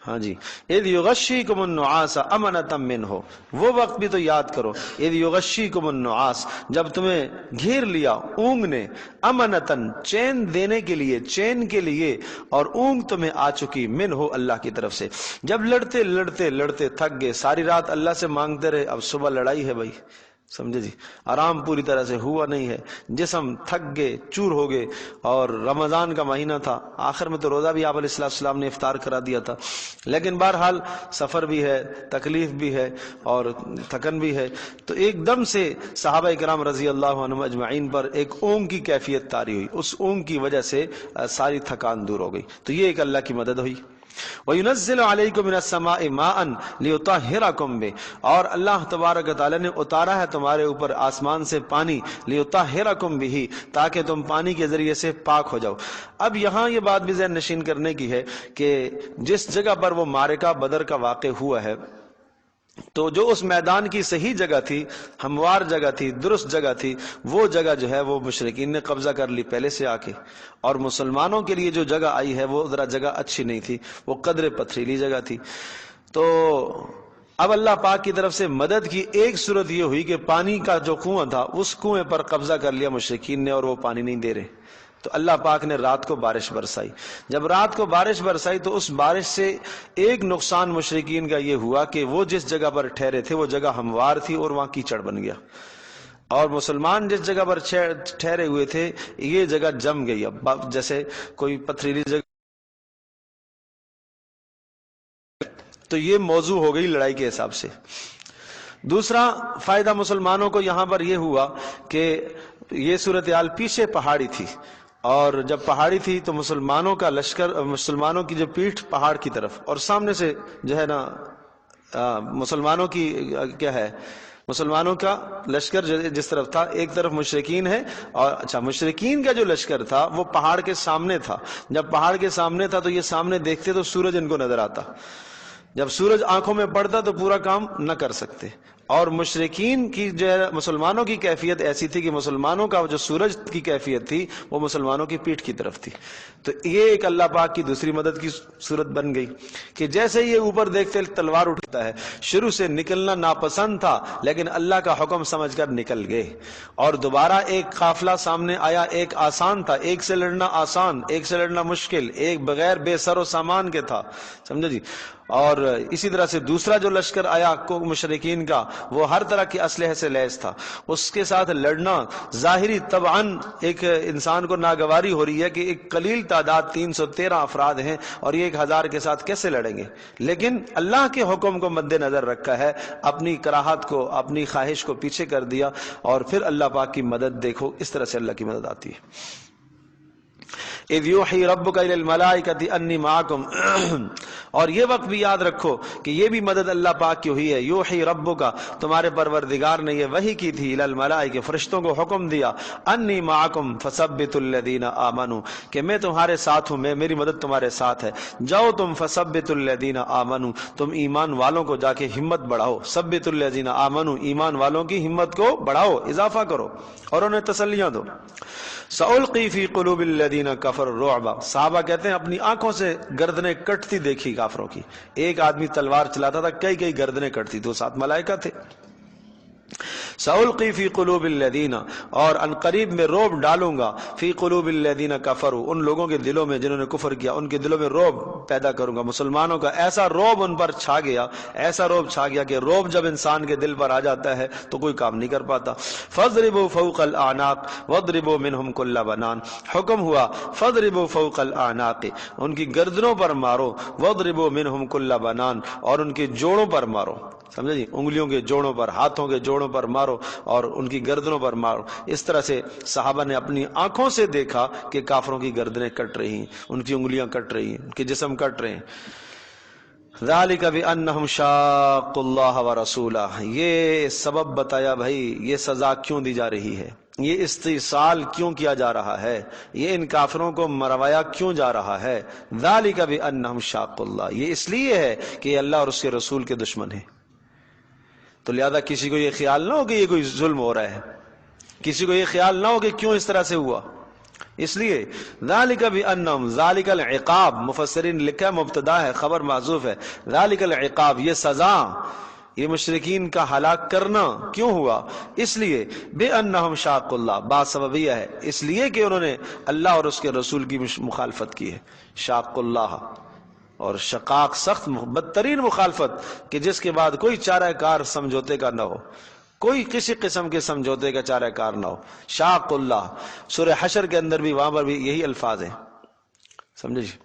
S1: ہاں جی، اذ یغشیکم النعاس امنۃ منہ، وہ وقت بھی تو یاد کرو، اذ یغشیکم النعاس، جب تمہیں گھیر لیا اونگ نے، امنتن چین دینے کے لیے، چین کے لیے، اور اونگ تمہیں آ چکی منہ اللہ کی طرف سے، جب لڑتے لڑتے لڑتے تھک گئے، ساری رات اللہ سے مانگتے رہے، اب صبح لڑائی ہے بھائی، سمجھے جی، آرام پوری طرح سے ہوا نہیں ہے، جسم تھک گئے، چور ہو گئے، اور رمضان کا مہینہ تھا، آخر میں تو روزہ بھی آپ علیہ السلام نے افطار کرا دیا تھا، لیکن بہرحال سفر بھی ہے، تکلیف بھی ہے، اور تھکن بھی ہے، تو ایک دم سے صحابہ کرام رضی اللہ عنہم اجمعین پر ایک اونگ کی کیفیت طاری ہوئی، اس اونگ کی وجہ سے ساری تھکان دور ہو گئی، تو یہ ایک اللہ کی مدد ہوئی۔ وَيُنَزِّلُ عَلَيْكُم مِّنَ السَّمَاءِ مَاءً لِيُطَهِّرَكُم بِهِ، اور اللہ تبارک و تعالی نے اتارا ہے تمہارے اوپر آسمان سے پانی، لِيُطَهِّرَكُم بِهِ، تاکہ تم پانی کے ذریعے سے پاک ہو جاؤ۔ اب یہاں یہ بات بھی ذہن نشین کرنے کی ہے کہ جس جگہ پر وہ معرکہ بدر کا واقع ہوا ہے، تو جو اس میدان کی صحیح جگہ تھی، ہموار جگہ تھی، درست جگہ تھی، وہ جگہ جو ہے وہ مشرکین نے قبضہ کر لی پہلے سے آ کے، اور مسلمانوں کے لیے جو جگہ آئی ہے وہ ذرا جگہ اچھی نہیں تھی، وہ قدر پتھریلی جگہ تھی۔ تو اب اللہ پاک کی طرف سے مدد کی ایک صورت یہ ہوئی کہ پانی کا جو کنواں تھا اس کنویں پر قبضہ کر لیا مشرکین نے، اور وہ پانی نہیں دے رہے، تو اللہ پاک نے رات کو بارش برسائی۔ جب رات کو بارش برسائی تو اس بارش سے ایک نقصان مشرکین کا یہ ہوا کہ وہ جس جگہ پر ٹھہرے تھے وہ جگہ ہموار تھی اور وہاں کیچڑ بن گیا، اور مسلمان جس جگہ پر ٹھہرے ہوئے تھے یہ جگہ جم گئی، اب جیسے کوئی پتھریلی جگہ، تو یہ موضوع ہو گئی لڑائی کے حساب سے۔ دوسرا فائدہ مسلمانوں کو یہاں پر یہ ہوا کہ یہ صورتحال پیچھے پہاڑی تھی، اور جب پہاڑی تھی تو مسلمانوں کا لشکر، مسلمانوں کی جو پیٹھ پہاڑ کی طرف، اور سامنے سے جو ہے نا مسلمانوں کی کیا ہے، مسلمانوں کا لشکر جس طرف تھا، ایک طرف مشرکین ہے، اور اچھا مشرکین کا جو لشکر تھا وہ پہاڑ کے سامنے تھا، جب پہاڑ کے سامنے تھا تو یہ سامنے دیکھتے تو سورج ان کو نظر آتا، جب سورج آنکھوں میں پڑتا تو پورا کام نہ کر سکتے، اور مشرکین کی جو ہے مسلمانوں کی کیفیت ایسی تھی کہ مسلمانوں کا جو سورج کی کیفیت تھی وہ مسلمانوں کی پیٹھ کی طرف تھی، تو یہ ایک اللہ پاک کی دوسری مدد کی صورت بن گئی کہ جیسے یہ اوپر دیکھتے تلوار اٹھتا ہے، شروع سے نکلنا ناپسند تھا لیکن اللہ کا حکم سمجھ کر نکل گئے، اور دوبارہ ایک قافلہ سامنے آیا، ایک آسان تھا، ایک سے لڑنا آسان، ایک سے لڑنا مشکل، ایک بغیر بے سر و سامان کے تھا، سمجھے جی، اور اسی طرح سے دوسرا جو لشکر آیا مشرکین کا وہ ہر طرح کے اسلحے سے لیس تھا، اس کے ساتھ لڑنا ظاہری طبعاً ایک انسان کو ناگواری ہو رہی ہے کہ ایک قلیل تعداد 313 افراد ہیں اور یہ 1000 کے ساتھ کیسے لڑیں گے، لیکن اللہ کے حکم کو مد نظر رکھا ہے، اپنی کراہت کو، اپنی خواہش کو پیچھے کر دیا، اور پھر اللہ پاک کی مدد دیکھو، اس طرح سے اللہ کی مدد آتی ہے۔ اذ یوحی ربک الی الملائکۃ انی معکم، اور یہ وقت بھی یاد رکھو کہ یہ بھی مدد اللہ پاک کی ہوئی ہے، یوحی ربک، تمہارے پروردگار نے یہ وحی کی تھی، الی الملائکۃ، فرشتوں کو حکم دیا، انی معکم فثبتوا الذین آمنوا، کہ میں تمہارے ساتھ ہوں، میری مدد تمہارے ساتھ ہے، جاؤ تم فثبتوا الذین آمنوا، تم ایمان والوں کو جا کے ہمت بڑھاؤ، ثبتوا الذین آمنوا، ایمان والوں کی ہمت کو بڑھاؤ، اضافہ کرو اور انہیں تسلیاں دو۔ سألقی فی قلوب الذین کفروا الرعب، صحابہ کہتے ہیں اپنی آنکھوں سے گردنیں کٹتی دیکھی کافروں کی، ایک آدمی تلوار چلاتا تھا، کئی گردنیں کٹتی، تو ساتھ ملائکہ تھے۔ سألقی فی قلوب الذین، اور ان قریب میں روب ڈالوں گا، فی قلوب الذین کفروا، ان لوگوں کے دلوں میں جنہوں نے کفر کیا، ان کے دلوں میں روب پیدا کروں گا، مسلمانوں کا ایسا روب ان پر چھا گیا، ایسا روب چھا گیا کہ روب جب انسان کے دل پر آ جاتا ہے تو کوئی کام نہیں کر پاتا۔ فاضربوا فوق الاعناق واضربوا منهم كل بنان، حکم ہوا فاضربوا فوق الاعناق، ان کی گردنوں پر مارو، واضربوا منهم كل بنان، اور ان کے جوڑوں پر مارو، سمجھے جی، انگلیوں کے جوڑوں پر، ہاتھوں کے جوڑوں پر مارو اور ان کی گردنوں پر مارو۔ اس طرح سے صحابہ نے اپنی آنکھوں سے دیکھا کہ کافروں کی گردنیں کٹ رہی ہیں، ان کی انگلیاں کٹ رہی ہیں، ان کے جسم کٹ رہے ہیں۔ ذالک بانہم شاقوا اللہ ورسولہ، یہ سبب بتایا بھائی، یہ سزا کیوں دی جا رہی ہے، یہ استئصال کیوں کیا جا رہا ہے، یہ ان کافروں کو مروایا کیوں جا رہا ہے۔ ذالک بانہم شاقوا اللہ، یہ اس لیے ہے کہ یہ اللہ اور اس کے رسول کے دشمن ہیں، تو لہذا کسی کو یہ خیال نہ ہو کہ یہ کوئی ظلم ہو رہا ہے، کسی کو یہ خیال نہ ہو کہ کیوں اس طرح سے ہوا، اس لیے ذالک بانہم، ذالک العقاب، مفسرین نے لکھا ہے مبتدا ہے، خبر محذوف ہے، ذالک العقاب، یہ سزا، یہ مشرکین کا ہلاک کرنا کیوں ہوا، اس لیے بانہم شاقوا اللہ، بات سببیہ ہے، اس لیے کہ انہوں نے اللہ اور اس کے رسول کی مخالفت کی ہے۔ شاقوا اللہ، اور شقاق سخت بدترین مخالفت کہ جس کے بعد کوئی چارہ کار سمجھوتے کا نہ ہو، کوئی کسی قسم کے سمجھوتے کا چارہ کار نہ ہو۔ شاق اللہ، سورہ حشر کے اندر بھی، وہاں پر بھی یہی الفاظ ہیں، سمجھے جی۔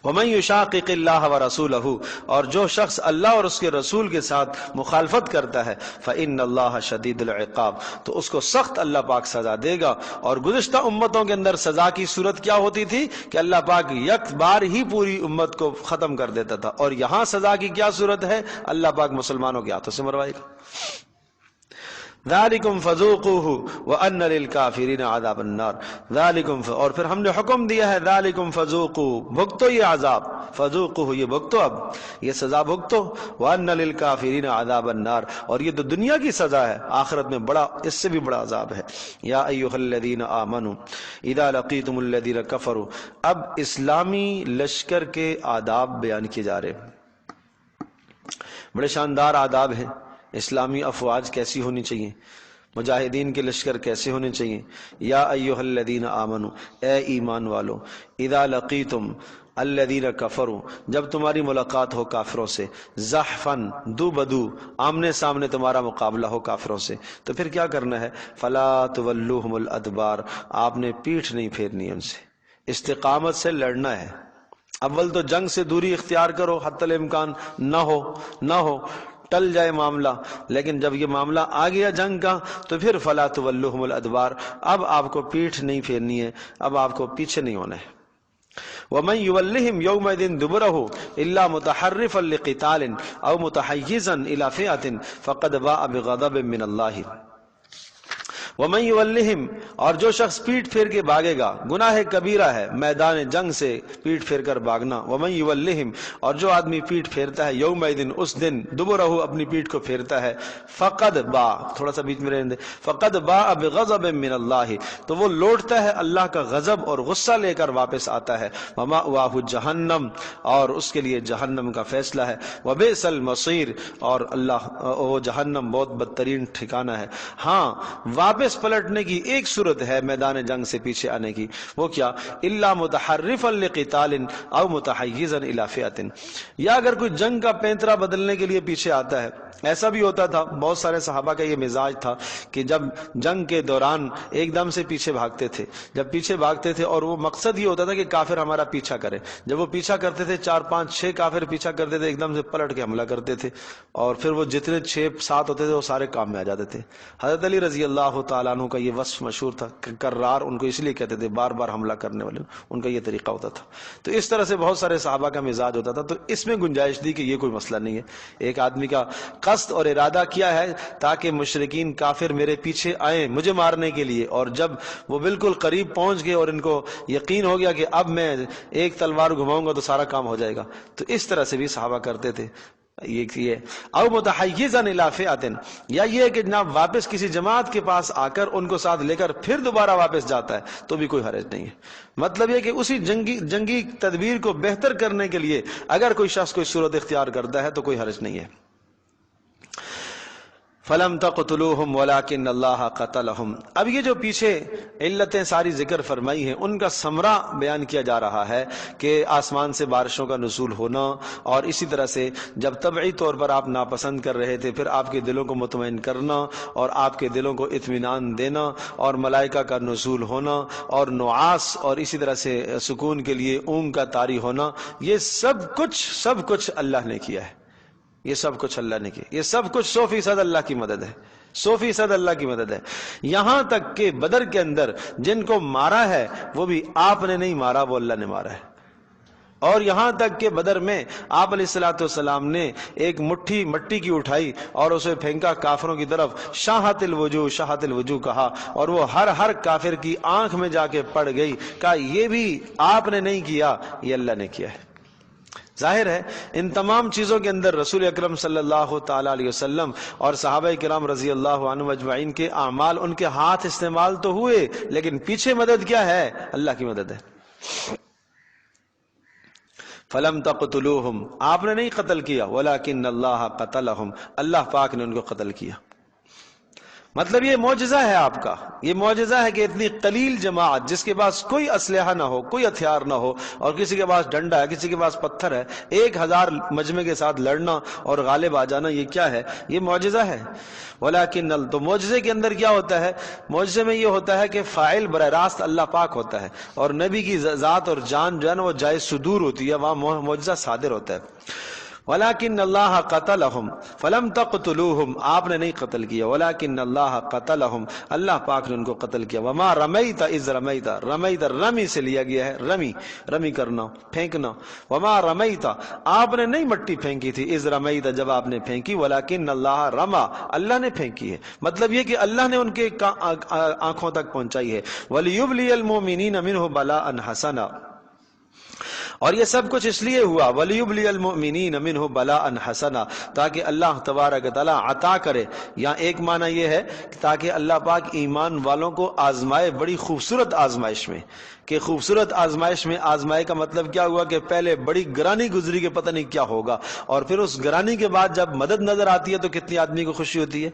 S1: وَمَن يُشَاقِقِ اللَّهَ وَرَسُولَهُ، اور جو شخص اللہ اور اس کے رسول کے ساتھ مخالفت کرتا ہے، فَإِنَّ اللَّهَ شَدِيدُ الْعِقَابِ، تو اس کو سخت اللہ پاک سزا دے گا۔ اور گزشتہ امتوں کے اندر سزا کی صورت کیا ہوتی تھی کہ اللہ پاک یک بار ہی پوری امت کو ختم کر دیتا تھا، اور یہاں سزا کی کیا صورت ہے، اللہ پاک مسلمانوں کے ہاتھوں سے مروائے گا۔ ذالکم فذوقوہ وان للکافرین عذاب النار، ذالکم، اور پھر ہم نے حکم دیا ہے ذالکم فذوقوا، بھگتو یہ عذاب، فذوقوہ، یہ بھگتو، اب یہ سزا بھگتو، وان للکافرین عذاب النار، اور یہ تو دنیا کی سزا ہے، آخرت میں بڑا، اس سے بھی بڑا عذاب ہے۔ یا ایھا الذین آمنوا اذا لقیتم الذین کفروا، اب اسلامی لشکر کے آداب بیان کیے جا رہے ہیں، بڑے شاندار آداب ہیں۔ اسلامی افواج کیسی ہونی چاہیے، مجاہدین کے لشکر کیسے ہونے چاہیے۔ یا ایھا الذین آمنوا، اے ایمان والو، اذا لقیتم الذین کفروا، جب تمہاری ملاقات ہو کافروں سے، زحفاً، دو بدو، آمنے سامنے تمہارا مقابلہ ہو کافروں سے، تو پھر کیا کرنا ہے، فلا تولوہم الادبار، آپ نے پیٹھ نہیں پھیرنی ان سے، استقامت سے لڑنا ہے۔ اول تو جنگ سے دوری اختیار کرو، حتی الامکان نہ ہو ٹل جائے معاملہ، لیکن جب یہ معاملہ آ گیا جنگ کا تو پھر فلا تولوہم الادبار، اب آپ کو پیٹھ نہیں پھیرنی ہے، اب آپ کو پیچھے نہیں ہونا ہے۔ ومن یولہم یومئذ دبرہ الا متحرفا لقتال او متحیزا الی فئۃ فقد باء بغضب من اللہ۔ ومن یولہم، اور جو شخص پیٹ پھیر کے بھاگے گا، گناہ کبیرہ ہے میدان جنگ سے پیٹ پھیر کر بھاگنا۔ ومن یولہم، اور جو آدمی پیٹ پھیرتا ہے، یومئذ، اس دن، دبرہ، اپنی پیٹ کو پھیرتا ہے، فقد باء، تھوڑا سا بیچ میں رہنے دے، فقد باء بغضب من اللہ، تو وہ لوٹتا ہے اللہ کا غضب اور غصہ لے کر واپس آتا ہے۔ ومأواہ جہنم، اور اس کے لیے جہنم کا فیصلہ ہے۔ وبئس المصیر، اور اللہ، وہ جہنم بہت بدترین ٹھکانہ ہے۔ ہاں، واپس پلٹنے کی ایک صورت ہے میدان جنگ سے پیچھے آنے کی، وہ کیا، الا متحرفا لقتال او متحیزا الی فئۃ، یا اگر کوئی جنگ کا پینترا بدلنے کے لیے پیچھے آتا ہے۔ ایسا بھی ہوتا تھا، بہت سارے صحابہ کا یہ مزاج تھا کہ جب جنگ کے دوران ایک دم سے پیچھے بھاگتے تھے، جب پیچھے بھاگتے تھے اور وہ مقصد یہ ہوتا تھا کہ کافر ہمارا پیچھا کرے، جب وہ پیچھا کرتے تھے، 4 5 6 کافر پیچھا کرتے تھے، ایک دم سے پلٹ کے حملہ کرتے تھے، اور پھر وہ جتنے 6 7 ہوتے تھے وہ سارے کام میں آ جاتے تھے۔ حضرت علی رضی اللہ تعالیٰ عنہ کا یہ وصف مشہور تھا، کرار، ان کو اس لیے کہتے تھے بار بار حملہ کرنے والے، ان کا یہ طریقہ ہوتا تھا۔ تو اس طرح سے بہت سارے صحابہ کا مزاج ہوتا تھا، تو اس میں گنجائش دی کہ یہ کوئی مسئلہ نہیں ہے، ایک آدمی کا قصد اور ارادہ کیا ہے تاکہ مشرکین کافر میرے پیچھے آئیں مجھے مارنے کے لیے، اور جب وہ بالکل قریب پہنچ گئے اور ان کو یقین ہو گیا کہ اب میں ایک تلوار گھماؤں گا تو سارا کام ہو جائے گا، تو اس طرح سے بھی صحابہ کرتے تھے۔ یہ او متحیزا الی فئۃ، یا یہ کہ جناب واپس کسی جماعت کے پاس آ کر ان کو ساتھ لے کر پھر دوبارہ واپس جاتا ہے تو بھی کوئی حرج نہیں ہے۔ مطلب یہ کہ اسی جنگی تدبیر کو بہتر کرنے کے لیے اگر کوئی شخص کوئی صورت اختیار کرتا ہے تو کوئی حرج نہیں ہے۔ فلم تقتلوہم ولکن اللہ قتلہم. اب یہ جو پیچھے علتیں ساری ذکر فرمائی ہیں ان کا ثمرہ بیان کیا جا رہا ہے کہ آسمان سے بارشوں کا نزول ہونا، اور اسی طرح سے جب طبعی طور پر آپ ناپسند کر رہے تھے پھر آپ کے دلوں کو مطمئن کرنا اور آپ کے دلوں کو اطمینان دینا، اور ملائکہ کا نزول ہونا، اور نعاس اور اسی طرح سے سکون کے لیے اونگ کا طاری ہونا، یہ سب کچھ اللہ نے کیا ہے. یہ سب کچھ اللہ نے کیا، یہ سب کچھ 100% اللہ کی مدد ہے، 100% اللہ کی مدد ہے. یہاں تک کہ بدر کے اندر جن کو مارا ہے وہ بھی آپ نے نہیں مارا، وہ اللہ نے مارا ہے. اور یہاں تک کہ بدر میں آپ علیہ السلام نے ایک مٹھی مٹی کی اٹھائی اور اسے پھینکا کافروں کی طرف، شاہت الوجوہ شاہت الوجوہ کہا، اور وہ ہر کافر کی آنکھ میں جا کے پڑ گئی. کہا یہ بھی آپ نے نہیں کیا، یہ اللہ نے کیا ہے. ظاہر ہے ان تمام چیزوں کے اندر رسول اکرم صلی اللہ تعالی علیہ وسلم اور صحابہ کرام رضی اللہ عنہم اجمعین کے اعمال، ان کے ہاتھ استعمال تو ہوئے، لیکن پیچھے مدد کیا ہے؟ اللہ کی مدد ہے. فلم تقتلوہم، آپ نے نہیں قتل کیا، ولکن اللہ قتلہم، اللہ پاک نے ان کو قتل کیا. مطلب یہ معجزہ ہے آپ کا، یہ معجزہ ہے کہ اتنی قلیل جماعت جس کے پاس کوئی اسلحہ نہ ہو، کوئی ہتھیار نہ ہو، اور کسی کے پاس ڈنڈا ہے، کسی کے پاس پتھر ہے، 1000 مجمع کے ساتھ لڑنا اور غالب آ جانا، یہ کیا ہے؟ یہ معجزہ ہے. ولیکن تو معجزے کے اندر کیا ہوتا ہے؟ معجزے میں یہ ہوتا ہے کہ فاعل براہ راست اللہ پاک ہوتا ہے، اور نبی کی ذات اور جان جو ہے نا وہ جائے صدور ہوتی ہے، وہاں معجزہ صادر ہوتا ہے. ولیکن اللہ قتلہم فلم تقتلوہم، آپ نے نہیں قتل کیا، ولیکن اللہ قتلہم، اللہ پاک نے ان کو قتل کیا. وما رمیت اذ رمیت، رمیت رمی سے لیا گیا ہے، رمی کرنا، پھینکنا. وما رمیت، آپ نے نہیں مٹی پھینکی تھی، اذ رمیت، جب آپ نے پھینکی، ولیکن اللہ رما، اللہ نے پھینکی ہے. مطلب یہ کہ اللہ نے ان کے آنکھوں تک پہنچائی ہے. ولیبلی المؤمنین منہ بلاء حسنا، اور یہ سب کچھ اس لیے ہوا، وَلِيُبْلِيَ الْمُؤْمِنِينَ مِنْهُ بَلَاءً حَسَنًا، تاکہ اللہ تبارک تعالیٰ عطا کرے. یا ایک معنی یہ ہے تاکہ اللہ پاک ایمان والوں کو آزمائے بڑی خوبصورت آزمائش میں. کہ خوبصورت آزمائش میں، آزمائے کا مطلب کیا ہوا کہ پہلے بڑی گرانی گزری کہ پتہ نہیں کیا ہوگا، اور پھر اس گرانی کے بعد جب مدد نظر آتی ہے تو کتنی آدمی کو خوشی ہوتی ہے.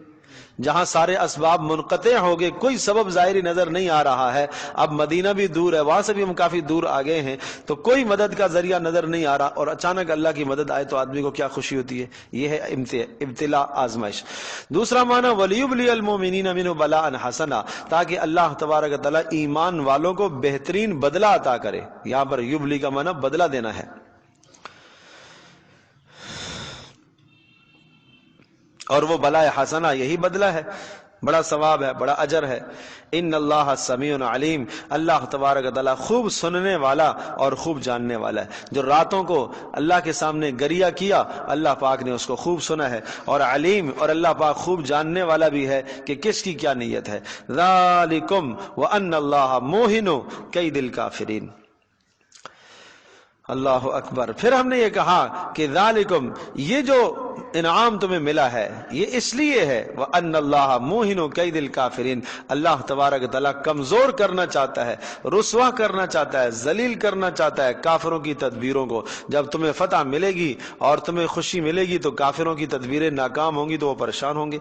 S1: جہاں سارے اسباب منقطع ہو گئے، کوئی سبب ظاہری نظر نہیں آ رہا ہے، اب مدینہ بھی دور ہے، وہاں سے بھی ہم کافی دور آ گئے ہیں، تو کوئی مدد کا ذریعہ نظر نہیں آ رہا، اور اچانک اللہ کی مدد آئے تو آدمی کو کیا خوشی ہوتی ہے. یہ ہے ابتلا، آزمائش. دوسرا معنی وَلِيُبْلِيَ الْمُؤْمِنِينَ مِنْهُ بَلَاءً حَسَنًا، تاکہ اللہ تبارک تعالیٰ ایمان والوں کو بہترین بدلہ عطا کرے. یہاں پر یبلی کا معنی بدلہ دینا ہے. اور وہ بلا حسنہ یہی بدلہ ہے، بڑا ثواب ہے، بڑا اجر ہے. ان اللہ سمیع علیم، اللہ تبارک تعالیٰ خوب سننے والا اور خوب جاننے والا ہے. جو راتوں کو اللہ کے سامنے گریہ کیا، اللہ پاک نے اس کو خوب سنا ہے، اور علیم، اور اللہ پاک خوب جاننے والا بھی ہے کہ کس کی کیا نیت ہے. ذالکم وان اللہ موہن کید الکافرین. اللہ اکبر. پھر ہم نے یہ کہا کہ ذالکم، یہ جو انعام تمہیں ملا ہے یہ اس لیے ہے، وَأَنَّ اللَّهَ مُوهِنُ كَيْدِ الْكَافِرِينَ، اللہ تبارک تعالیٰ کمزور کرنا چاہتا ہے، رسوا کرنا چاہتا ہے، ذلیل کرنا چاہتا ہے کافروں کی تدبیروں کو. جب تمہیں فتح ملے گی اور تمہیں خوشی ملے گی تو کافروں کی تدبیریں ناکام ہوں گی تو وہ پریشان ہوں گے.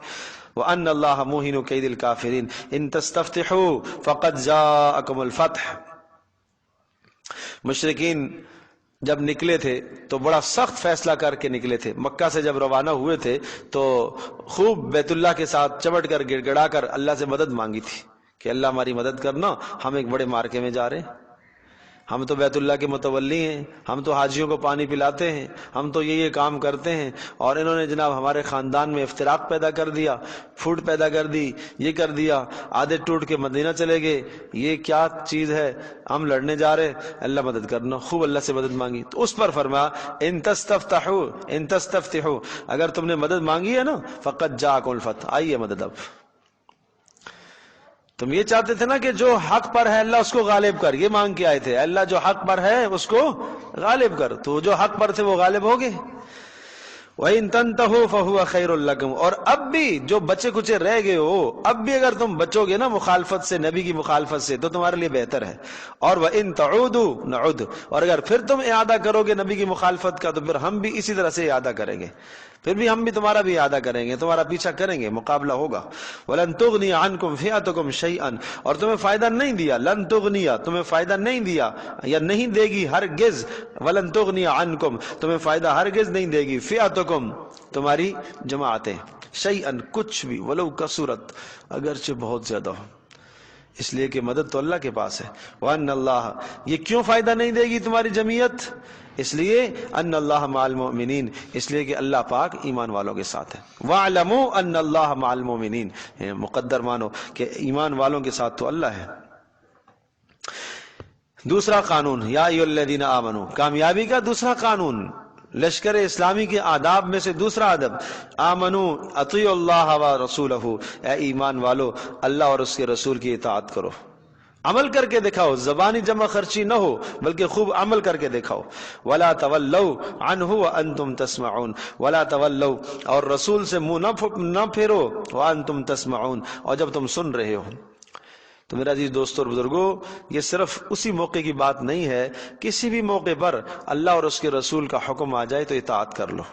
S1: وَأَنَّ اللَّهَ مُوهِنُ كَيْدِ الْكَافِرِينَ إِن تَسْتَفْتِحُوا فَقَدْ جَاءَكُمُ الْفَتْحُ. مشرکین جب نکلے تھے تو بڑا سخت فیصلہ کر کے نکلے تھے. مکہ سے جب روانہ ہوئے تھے تو خوب بیت اللہ کے ساتھ چمٹ کر گڑ گڑا کر اللہ سے مدد مانگی تھی کہ اللہ ہماری مدد کرنا، ہم ایک بڑے مارکے میں جا رہے ہیں، ہم تو بیت اللہ کے متولی ہیں، ہم تو حاجیوں کو پانی پلاتے ہیں، ہم تو یہ کام کرتے ہیں، اور انہوں نے جناب ہمارے خاندان میں افتراق پیدا کر دیا، پھوٹ پیدا کر دی، یہ کر دیا، آدھے ٹوٹ کے مدینہ چلے گئے، یہ کیا چیز ہے، ہم لڑنے جا رہے، اللہ مدد کرنا. خوب اللہ سے مدد مانگی. تو اس پر فرمایا ان تستفتحوا، اگر تم نے مدد مانگی ہے نا، فقد جاءکم الفتح، آئیے مدد. اب تم یہ چاہتے تھے نا کہ جو حق پر ہے اللہ اس کو غالب کر، یہ مانگ کے آئے تھے، اللہ جو حق پر ہے اس کو غالب کر، تو جو حق پر تھے وہ غالب ہو گئے. وَإِن تَنْتَهُوا فَهُوَ خَيْرٌ لَكُمْ، اور اب بھی جو بچے کچے رہ گئے ہو، اب بھی اگر تم بچو گے نا مخالفت سے، نبی کی مخالفت سے، تو تمہارے لیے بہتر ہے. اور وَإِن تَعُودُوا نَعُدْ، اور اگر پھر تم اعادہ کرو گے نبی کی مخالفت کا تو پھر ہم بھی اسی طرح سے اعادہ کریں گے. پھر بھی ہم بھی تمہارا بھی اعادہ کریں گے، تمہارا پیچھا کریں گے، مقابلہ ہوگا۔ وَلَن تُغْنِيَ عَنْكُمْ فِئَتُكُمْ شَيْئًا، اور تمہیں فائدہ نہیں دیا، لن تغنیہ تمہیں فائدہ نہیں دیا یا نہیں دے گی ہرگز، وَلَن تُغْنِيَ عَنْكُمْ تمہیں فائدہ ہرگز نہیں دے گی، فِئَتُكُمْ تمہاری جماعتیں، شَيْئًا کچھ بھی، وَلَوْ کَثُرَتْ اگرچہ بہت زیادہ ہو، اس لیے کہ مدد تو اللہ کے پاس ہے۔ وَأَنَّ اللَّهَ یہ کیوں فائدہ نہیں دے گی تمہاری جمعیت؟ اس لیے ان اللہ مع المؤمنین، اس لیے کہ اللہ پاک ایمان والوں کے ساتھ ہے۔ وَاعْلَمُوا أَنَّ اللَّهَ مع الْمُؤْمِنِينَ، مقدر مانو کہ ایمان والوں کے ساتھ تو اللہ ہے۔ دوسرا قانون، یا ایھا الذین آمنوا، کامیابی کا دوسرا قانون، لشکر اسلامی کے آداب میں سے دوسرا ادب، آمنوا اطیعوا اللہ و رسولہ، اے ایمان والو اللہ اور اس کے رسول کی اطاعت کرو، عمل کر کے دکھاؤ، زبانی جمع خرچی نہ ہو بلکہ خوب عمل کر کے دکھاؤ۔ ولا تولوا عنہ وانتم تسمعون، ولا تولوا اور رسول سے منہ نہ پھیرو، وانتم تسمعون اور جب تم سن رہے ہو۔ تو میرا عزیز دوستو اور بزرگو، یہ صرف اسی موقع کی بات نہیں ہے، کسی بھی موقع پر اللہ اور اس کے رسول کا حکم آ جائے تو اطاعت کر لو۔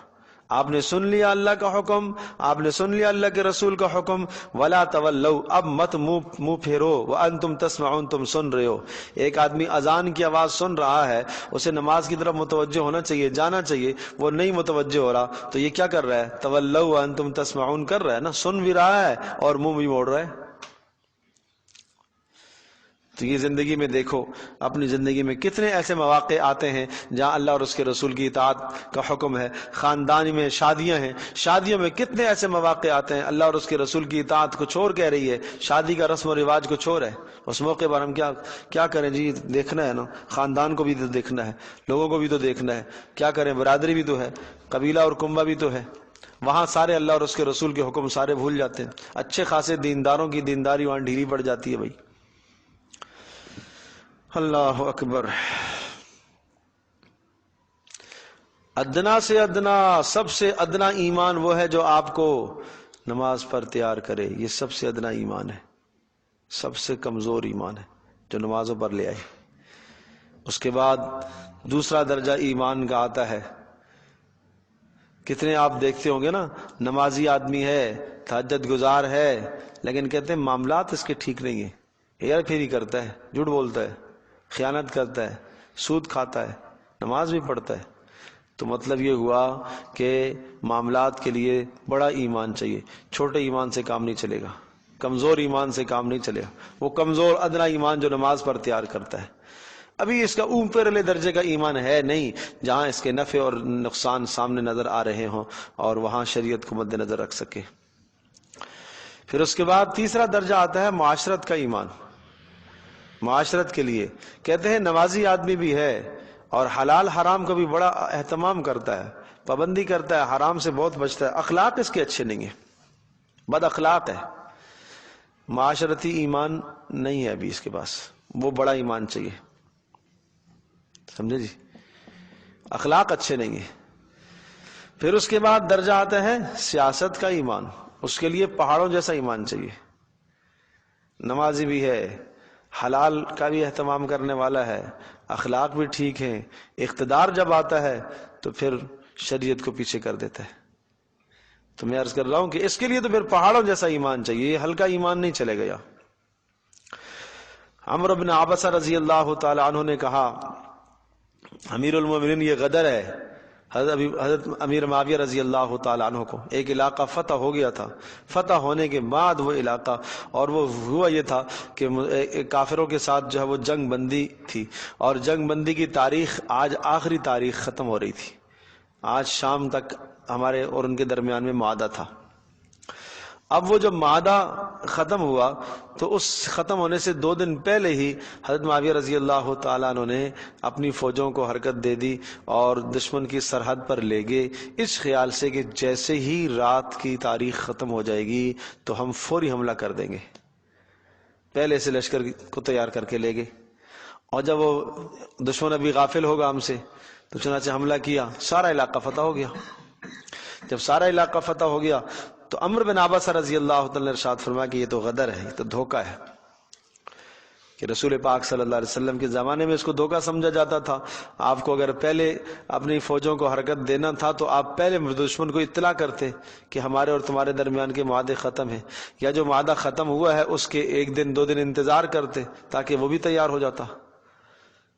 S1: آپ نے سن لیا اللہ کا حکم، آپ نے سن لیا اللہ کے رسول کا حکم، ولا تولوا اب مت منہ پھیرو، وانتم تسمعون تم سن رہے ہو۔ ایک آدمی اذان کی آواز سن رہا ہے، اسے نماز کی طرف متوجہ ہونا چاہیے، جانا چاہیے، وہ نہیں متوجہ ہو رہا تو یہ کیا کر رہا ہے؟ تولوا وانتم تسمعون کر رہا ہے نا، سن بھی رہا ہے اور منہ بھی موڑ رہا ہے۔ تو یہ زندگی میں دیکھو، اپنی زندگی میں کتنے ایسے مواقع آتے ہیں جہاں اللہ اور اس کے رسول کی اطاعت کا حکم ہے۔ خاندان میں شادیاں ہیں، شادیوں میں کتنے ایسے مواقع آتے ہیں اللہ اور اس کے رسول کی اطاعت کچھ اور کہہ رہی ہے، شادی کا رسم و رواج کچھ اور ہے۔ اس موقع پر ہم کیا کریں جی؟ دیکھنا ہے نا، خاندان کو بھی تو دیکھنا ہے، لوگوں کو بھی تو دیکھنا ہے، کیا کریں، برادری بھی تو ہے، قبیلہ اور کنبہ بھی تو ہے۔ وہاں سارے اللہ اور اس کے رسول کے حکم سارے بھول جاتے ہیں، اچھے خاصے دینداروں کی دینداری وہاں ڈھیلی پڑ جاتی ہے بھائی۔ اللہ اکبر۔ ادنا سے ادنا، سب سے ادنا ایمان وہ ہے جو آپ کو نماز پر تیار کرے، یہ سب سے ادنا ایمان ہے، سب سے کمزور ایمان ہے جو نمازوں پر لے آئے۔ اس کے بعد دوسرا درجہ ایمان کا آتا ہے۔ کتنے آپ دیکھتے ہوں گے نا، نمازی آدمی ہے، تہجد گزار ہے، لیکن کہتے ہیں معاملات اس کے ٹھیک نہیں ہیں، ہیر پھیری کرتا ہے، جھوٹ بولتا ہے، خیانت کرتا ہے، سود کھاتا ہے، نماز بھی پڑھتا ہے۔ تو مطلب یہ ہوا کہ معاملات کے لیے بڑا ایمان چاہیے، چھوٹے ایمان سے کام نہیں چلے گا، کمزور ایمان سے کام نہیں چلے گا۔ وہ کمزور ادنا ایمان جو نماز پر تیار کرتا ہے، ابھی اس کا اوپر والے درجے کا ایمان ہے نہیں جہاں اس کے نفع اور نقصان سامنے نظر آ رہے ہوں اور وہاں شریعت کو مد نظر رکھ سکے۔ پھر اس کے بعد تیسرا درجہ آتا ہے معاشرت کا ایمان۔ معاشرت کے لیے کہتے ہیں نمازی آدمی بھی ہے اور حلال حرام کا بھی بڑا اہتمام کرتا ہے، پابندی کرتا ہے، حرام سے بہت بچتا ہے، اخلاق اس کے اچھے نہیں ہیں، بد اخلاق ہے، معاشرتی ایمان نہیں ہے ابھی اس کے پاس، وہ بڑا ایمان چاہیے، سمجھے جی، اخلاق اچھے نہیں ہیں۔ پھر اس کے بعد درجہ آتا ہے سیاست کا ایمان، اس کے لیے پہاڑوں جیسا ایمان چاہیے، نمازی بھی ہے، حلال کا بھی اہتمام کرنے والا ہے، اخلاق بھی ٹھیک ہیں، اقتدار جب آتا ہے تو پھر شریعت کو پیچھے کر دیتا ہے۔ تو میں عرض کر رہا ہوں کہ اس کے لیے تو پھر پہاڑوں جیسا ایمان چاہیے، یہ ہلکا ایمان نہیں چلے گا۔ عمرو بن عبسہ رضی اللہ تعالی عنہ نے کہا، امیر المومنین یہ غدر ہے۔ حضرت امیر معاویہ رضی اللہ تعالیٰ عنہ کو ایک علاقہ فتح ہو گیا تھا، فتح ہونے کے بعد وہ علاقہ، اور وہ ہوا یہ تھا کہ کافروں کے ساتھ جو ہے وہ جنگ بندی تھی، اور جنگ بندی کی تاریخ آج آخری تاریخ ختم ہو رہی تھی، آج شام تک ہمارے اور ان کے درمیان میں معاہدہ تھا۔ اب وہ جب معاہدہ ختم ہوا تو اس ختم ہونے سے 2 دن پہلے ہی حضرت معاویہ رضی اللہ تعالیٰ عنہ نے اپنی فوجوں کو حرکت دے دی اور دشمن کی سرحد پر لے گئے، اس خیال سے کہ جیسے ہی رات کی تاریخ ختم ہو جائے گی تو ہم فوری حملہ کر دیں گے۔ پہلے سے لشکر کو تیار کر کے لے گئے، اور جب وہ دشمن ابھی غافل ہوگا ہم سے تو چنانچہ حملہ کیا، سارا علاقہ فتح ہو گیا۔ جب سارا علاقہ فتح ہو گیا تو عمرو بن عبسہ رضی اللہ تعالیٰ نے ارشاد فرمایا کہ یہ تو غدر ہے، یہ تو دھوکہ ہے۔ کہ رسول پاک صلی اللہ علیہ وسلم کے زمانے میں اس کو دھوکہ سمجھا جاتا تھا. آپ کو اگر پہلے اپنی فوجوں کو حرکت دینا تھا تو آپ پہلے دشمن کو اطلاع کرتے کہ ہمارے اور تمہارے درمیان کے معاہدے ختم ہیں، یا جو معاہدہ ختم ہوا ہے اس کے 1 دن 2 دن انتظار کرتے تاکہ وہ بھی تیار ہو جاتا.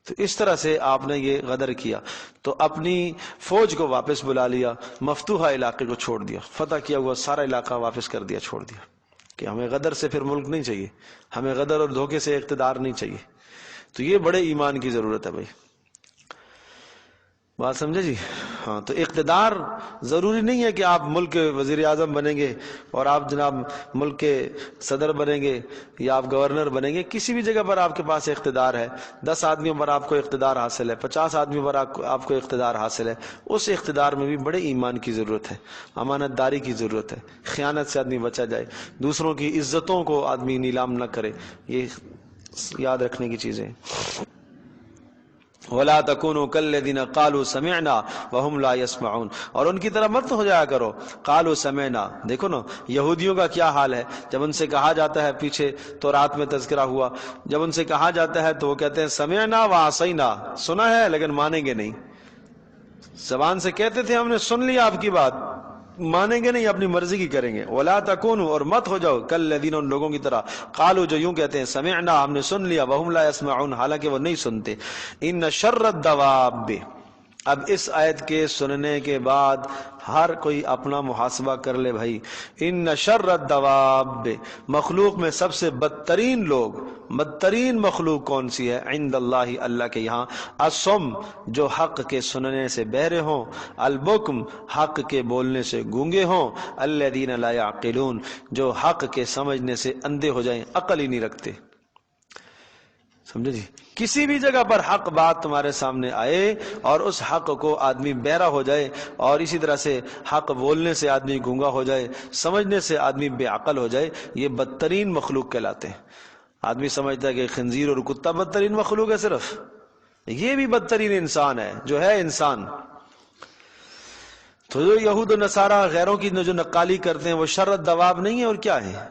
S1: تو اس طرح سے آپ نے یہ غدر کیا. تو اپنی فوج کو واپس بلا لیا، مفتوحہ علاقے کو چھوڑ دیا، فتح کیا ہوا سارا علاقہ واپس کر دیا، چھوڑ دیا کہ ہمیں غدر سے پھر ملک نہیں چاہیے، ہمیں غدر اور دھوکے سے اقتدار نہیں چاہیے. تو یہ بڑے ایمان کی ضرورت ہے بھائی، بات سمجھے جی؟ ہاں، تو اقتدار ضروری نہیں ہے کہ آپ ملک کے وزیر اعظم بنیں گے اور آپ جناب ملک کے صدر بنیں گے یا آپ گورنر بنیں گے. کسی بھی جگہ پر آپ کے پاس اقتدار ہے، 10 آدمیوں پر آپ کو اقتدار حاصل ہے، 50 آدمیوں پر آپ کو اقتدار حاصل ہے، اس اقتدار میں بھی بڑے ایمان کی ضرورت ہے، امانت داری کی ضرورت ہے، خیانت سے آدمی بچا جائے، دوسروں کی عزتوں کو آدمی نیلام نہ کرے. یہ یاد رکھنے کی چیزیں. وَلَا تَكُونُوا كَالَّذِينَ قَالُوا سَمِعْنَا وَهُمْ لَا يَسْمَعُونَ، اور ان کی طرح مت ہو جایا کرو. قالوا سمعنا، دیکھو نا یہودیوں کا کیا حال ہے. جب ان سے کہا جاتا ہے، پیچھے تورات میں تذکرہ ہوا، جب ان سے کہا جاتا ہے تو وہ کہتے ہیں سمعنا وعصینا، سنا ہے لیکن مانیں گے نہیں. زبان سے کہتے تھے ہم نے سن لیا آپ کی بات، مانیں گے نہیں، اپنی مرضی کی کریں گے. وَلَا تَكُونُوا، اور مت ہو جاؤ كَالَّذِينَ، ان لوگوں کی طرح قالوا جو یوں کہتے ہیں سمعنا، ہم نے سن لیا، وَهُمْ لَا يَسْمَعُونَ، حالانکہ وہ نہیں سنتے. إِنَّ شَرَّ الدَّوَابِّ، اب اس آیت کے سننے کے بعد ہر کوئی اپنا محاسبہ کر لے بھائی. ان شر الدواب، مخلوق میں سب سے بدترین لوگ، بدترین مخلوق کون سی ہے؟ عند اللہ، اللہ کے یہاں. الصم، جو حق کے سننے سے بہرے ہوں، البکم، حق کے بولنے سے گونگے ہوں، الذین لا یعقلون، جو حق کے سمجھنے سے اندھے ہو جائیں، عقل ہی نہیں رکھتے. سمجھے جی؟ کسی بھی جگہ پر حق بات تمہارے سامنے آئے اور اس حق کو آدمی بہرا ہو جائے، اور اسی طرح سے حق بولنے سے آدمی گونگا ہو جائے، سمجھنے سے آدمی بے عقل ہو جائے، یہ بدترین مخلوق کہلاتے ہیں. آدمی سمجھتا ہے کہ خنزیر اور کتا بدترین مخلوق ہے، صرف یہ بھی بدترین انسان ہے جو ہے انسان. تو جو یہود و نصارہ غیروں کی جو نقالی کرتے ہیں وہ شر الدواب نہیں ہے، اور کیا ہے؟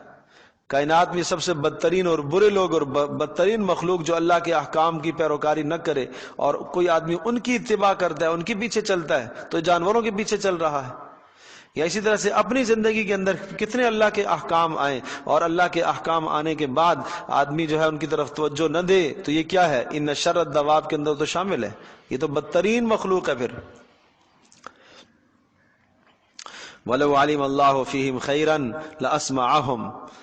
S1: کائنات میں سب سے بدترین اور برے لوگ اور بدترین مخلوق جو اللہ کے احکام کی پیروکاری نہ کرے اور کوئی آدمی ان کی اتباع کرتا ہے، ان کے پیچھے چلتا ہے، تو جانوروں کے پیچھے چل رہا ہے. یا اسی طرح سے اپنی زندگی کے اندر کتنے اللہ کے احکام آئیں اور اللہ کے احکام آنے کے بعد آدمی جو ہے ان کی طرف توجہ نہ دے، تو یہ کیا ہے؟ ان شر الدواب کے اندر تو شامل ہے، یہ تو بدترین مخلوق ہے. پھر وَلَوْ عَلِمَ اللَّهُ فِيهِمْ خَيْرًا لَأَسْمَعَهُمْ،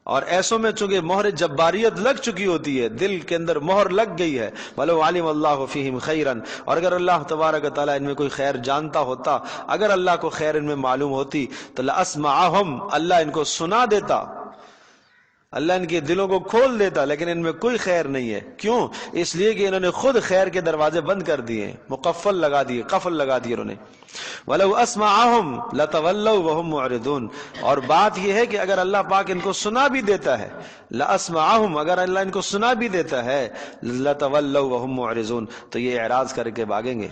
S1: اور ایسوں میں چونکہ مہر جباریت لگ چکی ہوتی ہے، دل کے اندر مہر لگ گئی ہے. وَلَوْ عَلِمَ اللَّهُ فِيهِمْ خَيْرًا، اور اگر اللہ تبارک و تعالیٰ ان میں کوئی خیر جانتا ہوتا، اگر اللہ کو خیر ان میں معلوم ہوتی تو لَأَسْمَعَهُمْ، اللہ ان کو سنا دیتا، اللہ ان کے دلوں کو کھول دیتا. لیکن ان میں کوئی خیر نہیں ہے. کیوں؟ اس لیے کہ انہوں نے خود خیر کے دروازے بند کر دیے، مقفل لگا دیے، قفل لگا دیے انہوں نے. وَلَوْ أَسْمَعَهُمْ لَتَوَلَّوْا وَهُمْ مُعْرِضُونَ، اور بات یہ ہے کہ اگر اللہ پاک ان کو سنا بھی دیتا ہے، لَأَسْمَعَهُمْ، اگر اللہ ان کو سنا بھی دیتا ہے، لَتَوَلَّوْا وَهُمْ مُعْرِضُونَ، تو یہ اعراض کر کے بھاگیں گے،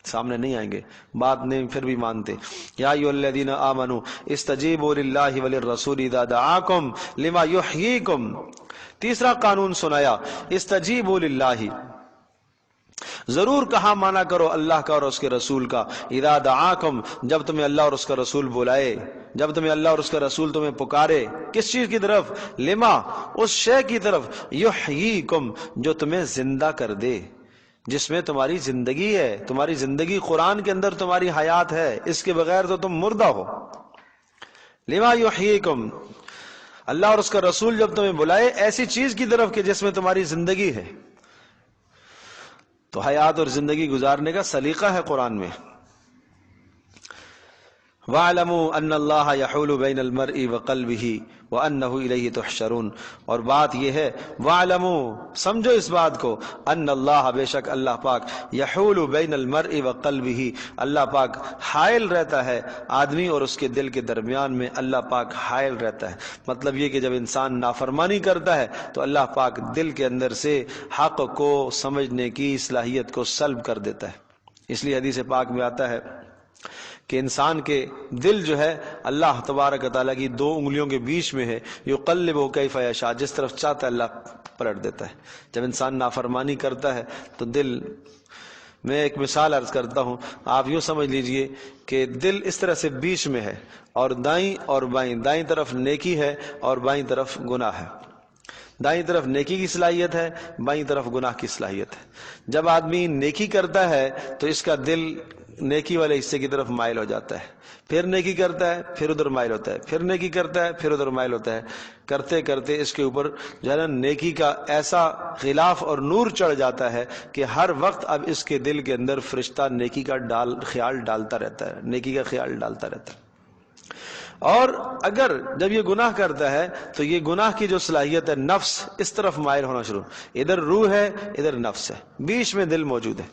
S1: سامنے نہیں آئیں گے، بات نہیں پھر بھی مانتے. یا ایھا الذین آمنوا استجیبوا للہ وللرسول اذا دعاکم لما یحییکم. تیسرا قانون سنایا، استجیبوا للہ، ضرور کہا مانا کرو اللہ کا اور اس کے رسول کا. اذا دعاکم، جب تمہیں اللہ اور اس کا رسول بلائے، جب تمہیں اللہ اور اس کا رسول تمہیں پکارے، کس چیز کی طرف؟ لما، اس شے کی طرف، یحییکم، جو تمہیں زندہ کر دے، جس میں تمہاری زندگی ہے. تمہاری زندگی قرآن کے اندر تمہاری حیات ہے، اس کے بغیر تو تم مردہ ہو. لما یحییکم، اللہ اور اس کا رسول جب تمہیں بلائے ایسی چیز کی طرف کہ جس میں تمہاری زندگی ہے. تو حیات اور زندگی گزارنے کا سلیقہ ہے قرآن میں. وَاعْلَمُوا أَنَّ اللَّهَ يَحُولُ بَيْنَ الْمَرْءِ وَقَلْبِهِ وَأَنَّهُ إِلَيْهِ تُحْشَرُونَ، اور بات یہ ہے، وَاعْلَمُوا، سمجھو اس بات کو، أَنَّ اللَّهَ، بے شک اللہ پاک، يَحُولُ بَيْنَ الْمَرْءِ وَقَلْبِهِ، اللہ پاک حائل رہتا ہے آدمی اور اس کے دل کے درمیان میں، اللہ پاک حائل رہتا ہے. مطلب یہ کہ جب انسان نافرمانی کرتا ہے تو اللہ پاک دل کے اندر سے حق کو سمجھنے کی صلاحیت کو سلب کر دیتا ہے. اس لیے حدیث پاک میں آتا ہے کہ انسان کے دل جو ہے اللہ تبارک و تعالیٰ کی 2 انگلیوں کے بیچ میں ہے، یقلبہ کیف یشاء، جس طرف چاہتا ہے اللہ پلٹ دیتا ہے۔ جب انسان نافرمانی کرتا ہے تو دل، میں ایک مثال عرض کرتا ہوں، آپ یوں سمجھ لیجئے کہ دل اس طرح سے بیچ میں ہے اور دائیں اور بائیں، دائیں طرف نیکی ہے اور بائیں طرف گناہ ہے، دائیں طرف نیکی کی صلاحیت ہے، بائیں طرف گناہ کی صلاحیت ہے۔ جب آدمی نیکی کرتا ہے تو اس کا دل نیکی والے حصے کی طرف مائل ہو جاتا ہے، پھر نیکی کرتا ہے پھر ادھر مائل ہوتا ہے، پھر نیکی کرتا ہے پھر ادھر مائل ہوتا ہے، کرتے کرتے اس کے اوپر جو ہے نا نیکی کا ایسا غلاف اور نور چڑھ جاتا ہے کہ ہر وقت اب اس کے دل کے اندر فرشتہ نیکی کا خیال ڈالتا رہتا ہے، نیکی کا خیال ڈالتا رہتا ہے۔ اور اگر جب یہ گناہ کرتا ہے تو یہ گناہ کی جو صلاحیت ہے، نفس اس طرف مائل ہونا شروع، ادھر روح ہے ادھر نفس ہے، بیچ میں دل موجود ہے۔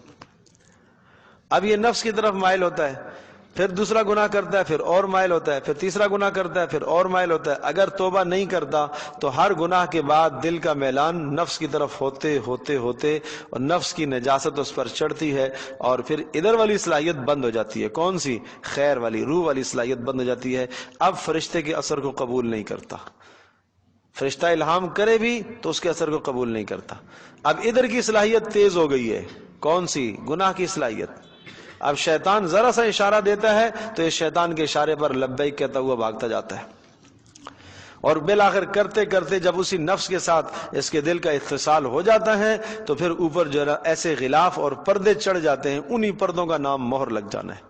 S1: اب یہ نفس کی طرف مائل ہوتا ہے، پھر دوسرا گناہ کرتا ہے پھر اور مائل ہوتا ہے، پھر تیسرا گناہ کرتا ہے پھر اور مائل ہوتا ہے۔ اگر توبہ نہیں کرتا تو ہر گناہ کے بعد دل کا میلان نفس کی طرف ہوتے ہوتے ہوتے اور نفس کی نجاست اس پر چڑھتی ہے، اور پھر ادھر والی صلاحیت بند ہو جاتی ہے۔ کون سی؟ خیر والی، روح والی صلاحیت بند ہو جاتی ہے۔ اب فرشتے کے اثر کو قبول نہیں کرتا، فرشتہ الہام کرے بھی تو اس کے اثر کو قبول نہیں کرتا۔ اب ادھر کی صلاحیت تیز ہو گئی ہے، کون سی؟ گناہ کی صلاحیت۔ اب شیطان ذرا سا اشارہ دیتا ہے تو اس شیطان کے اشارے پر لبیک کہتا ہوا بھاگتا جاتا ہے، اور بالآخر کرتے کرتے جب اسی نفس کے ساتھ اس کے دل کا اتصال ہو جاتا ہے تو پھر اوپر جو ہے ایسے غلاف اور پردے چڑھ جاتے ہیں، انہی پردوں کا نام مہر لگ جانا ہے۔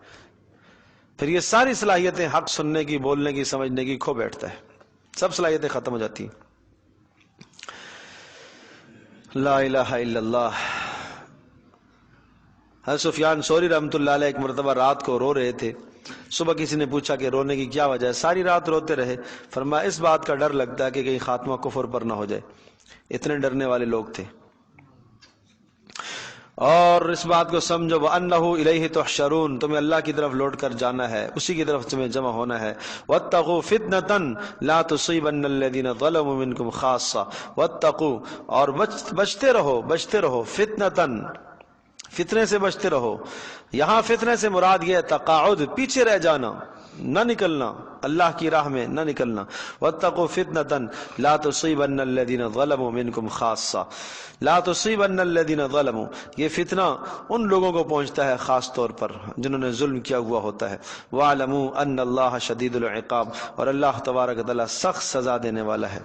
S1: پھر یہ ساری صلاحیتیں حق سننے کی، بولنے کی، سمجھنے کی کھو بیٹھتا ہے، سب صلاحیتیں ختم ہو جاتی ہیں۔ لا الہ الا اللہ۔ حضرت سفیان ثوری رحمۃ اللہ علیہ ایک مرتبہ رات کو رو رہے تھے، صبح کسی نے پوچھا کہ رونے کی کیا وجہ ہے؟ ساری رات روتے رہے، فرمایا اس بات کا ڈر لگتا ہے کہ کہیں خاتمہ کفر پر نہ ہو جائے، اتنے ڈرنے والے لوگ تھے۔ اور اس بات کو سمجھو وَأَنَّهُ إِلَيْهِ تُحْشَرُونَ، تمہیں اللہ کی طرف لوٹ کر جانا ہے، اسی کی طرف تمہیں جمع ہونا ہے۔ وَاتَّقُوا فِتْنَةً لَا تُصِيبَنَّ الَّذِينَ ظَلَمُوا مِنْكُمْ خَاصَّةً، وَاتَّقُوا، اور بچتے رہو، فِتْنَةً، فتنے سے بچتے رہو۔ یہاں فتنے سے مراد یہ ہے تقاعد، پیچھے رہ جانا، نہ نکلنا، اللہ کی راہ میں نہ نکلنا۔ واتقوا فتنة لا تصيبن الذين ظلموا منكم خاصة، لا تصيبن الذين ظلموا، یہ فتنہ ان لوگوں کو پہنچتا ہے خاص طور پر جنہوں نے ظلم کیا ہوا ہوتا ہے۔ واعلموا ان اللہ شدید العقاب، اور اللہ تبارک و تعالی سخت سزا دینے والا ہے۔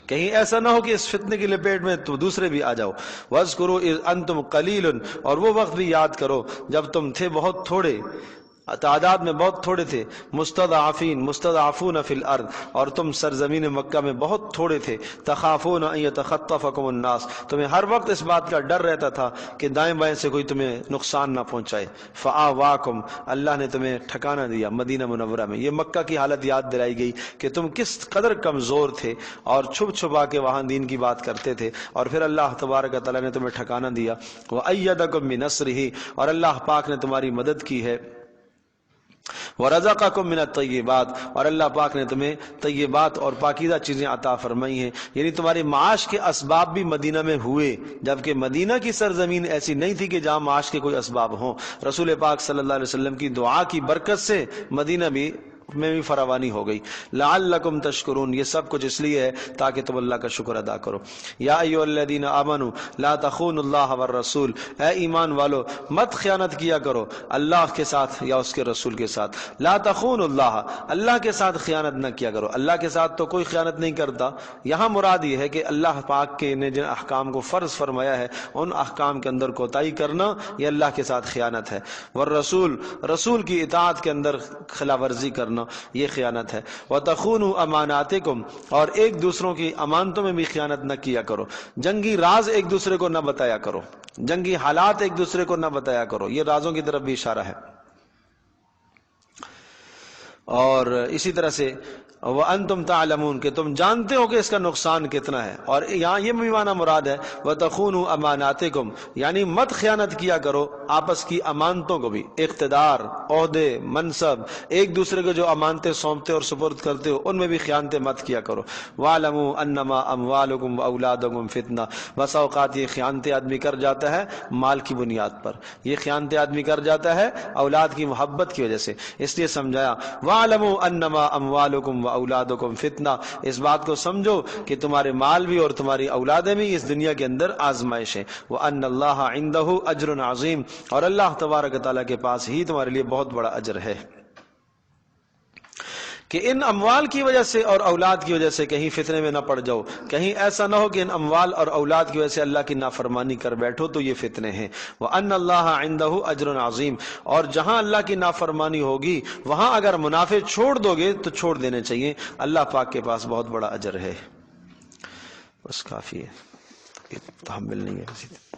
S1: کہیں ایسا نہ ہو کہ اس فتنے کی لپیٹ میں تو دوسرے بھی آ جاؤ۔ وَاذْكُرُوا إِذْ أَنْتُمْ قَلِيلٌ، اور وہ وقت بھی یاد کرو جب تم تھے بہت تھوڑے، تعداد میں بہت تھوڑے تھے، مستضعفون فی الارض، اور تم سرزمین مکہ میں بہت تھوڑے تھے، تخافون ان یتخطفکم الناس، تمہیں ہر وقت اس بات کا ڈر رہتا تھا کہ دائیں بائیں سے کوئی تمہیں نقصان نہ پہنچائے۔ فآواکم، اللہ نے تمہیں ٹھکانہ دیا مدینہ منورہ میں۔ یہ مکہ کی حالت یاد دلائی گئی کہ تم کس قدر کمزور تھے اور چھپ چھپا کے وہاں دین کی بات کرتے تھے، اور پھر اللہ تبارک و تعالی نے تمہیں ٹھکانہ دیا۔ وأیدکم بنصرہ، اور اللہ پاک نے تمہاری مدد کی ہے۔ وَرَزَقَكُم مِّنَ الطَّيِّبَاتِ، اور اللہ پاک نے تمہیں طیبات اور پاکیزہ چیزیں عطا فرمائی ہیں، یعنی تمہارے معاش کے اسباب بھی مدینہ میں ہوئے، جبکہ مدینہ کی سرزمین ایسی نہیں تھی کہ جہاں معاش کے کوئی اسباب ہوں۔ رسول پاک صلی اللہ علیہ وسلم کی دعا کی برکت سے مدینہ میں بھی فراوانی ہو گئی۔ لعلکم تشکرون، یہ سب کچھ اس لیے ہے تاکہ تم اللہ کا شکر ادا کرو۔ یا ایھا الذین آمنوا لا تخونوا اللہ والرسول، اے ایمان والو مت خیانت کیا کرو اللہ کے ساتھ یا اس کے رسول کے ساتھ۔ لا تخونوا اللہ، اللہ کے ساتھ خیانت نہ کیا کرو۔ اللہ کے ساتھ تو کوئی خیانت نہیں کرتا، یہاں مراد یہ ہے کہ اللہ پاک کے نے جن احکام کو فرض فرمایا ہے ان احکام کے اندر کوتاہی کرنا یہ اللہ کے ساتھ خیانت ہے۔ والرسول، رسول کی اطاعت کے اندر خلاف ورزی کرنا یہ خیانت ہے۔ وَتَخُونُوا أَمَانَاتِكُمْ، اور ایک دوسروں کی امانتوں میں بھی خیانت نہ کیا کرو۔ جنگی راز ایک دوسرے کو نہ بتایا کرو، جنگی حالات ایک دوسرے کو نہ بتایا کرو، یہ رازوں کی طرف بھی اشارہ ہے۔ اور اسی طرح سے وَأَنْتُمْ تَعْلَمُونَ، کہ تم جانتے ہو کہ اس کا نقصان کتنا ہے۔ اور یہاں یہ بھی معنی مراد ہے وَتَخُونُوا أَمَانَاتِكُمْ، یعنی مت خیانت کیا کرو آپس کی امانتوں کو بھی، اقتدار، عہدے، منصب، ایک دوسرے کو جو امانتیں سونپتے اور سپرد کرتے ہو ان میں بھی خیانتیں مت کیا کرو۔ وَاعْلَمُوا أَنَّمَا أَمْوَالُكُمْ وَأَوْلَادُكُمْ فِتْنَةٌ، بس اوقات یہ خیانتیں آدمی کر جاتا ہے مال کی بنیاد پر، یہ خیانتیں آدمی کر جاتا ہے اولاد کی محبت کی وجہ سے، اس لیے سمجھایا وَاعْلَمُوا أَنَّمَا أَمْوَالُكُمْ وأولادكم فتنہ، اس بات کو سمجھو کہ تمہارے مال بھی اور تمہاری اولادیں بھی اس دنیا کے اندر آزمائش ہیں۔ وأن اللہ عنده اجر عظیم، اور اللہ تبارک و تعالیٰ کے پاس ہی تمہارے لیے بہت بڑا اجر ہے۔ کہ ان اموال کی وجہ سے اور اولاد کی وجہ سے کہیں فتنے میں نہ پڑ جاؤ، کہیں ایسا نہ ہو کہ ان اموال اور اولاد کی وجہ سے اللہ کی نافرمانی کر بیٹھو تو یہ فتنے ہیں۔ وَأَنَّ اللَّهَ عِنْدَهُ أَجْرٌ عَظِيمٌ، اور جہاں اللہ کی نافرمانی ہوگی وہاں اگر منافع چھوڑ دو گے تو چھوڑ دینے چاہیے، اللہ پاک کے پاس بہت بڑا اجر ہے۔ بس کافی ہے، تحمل نہیں ہے کسی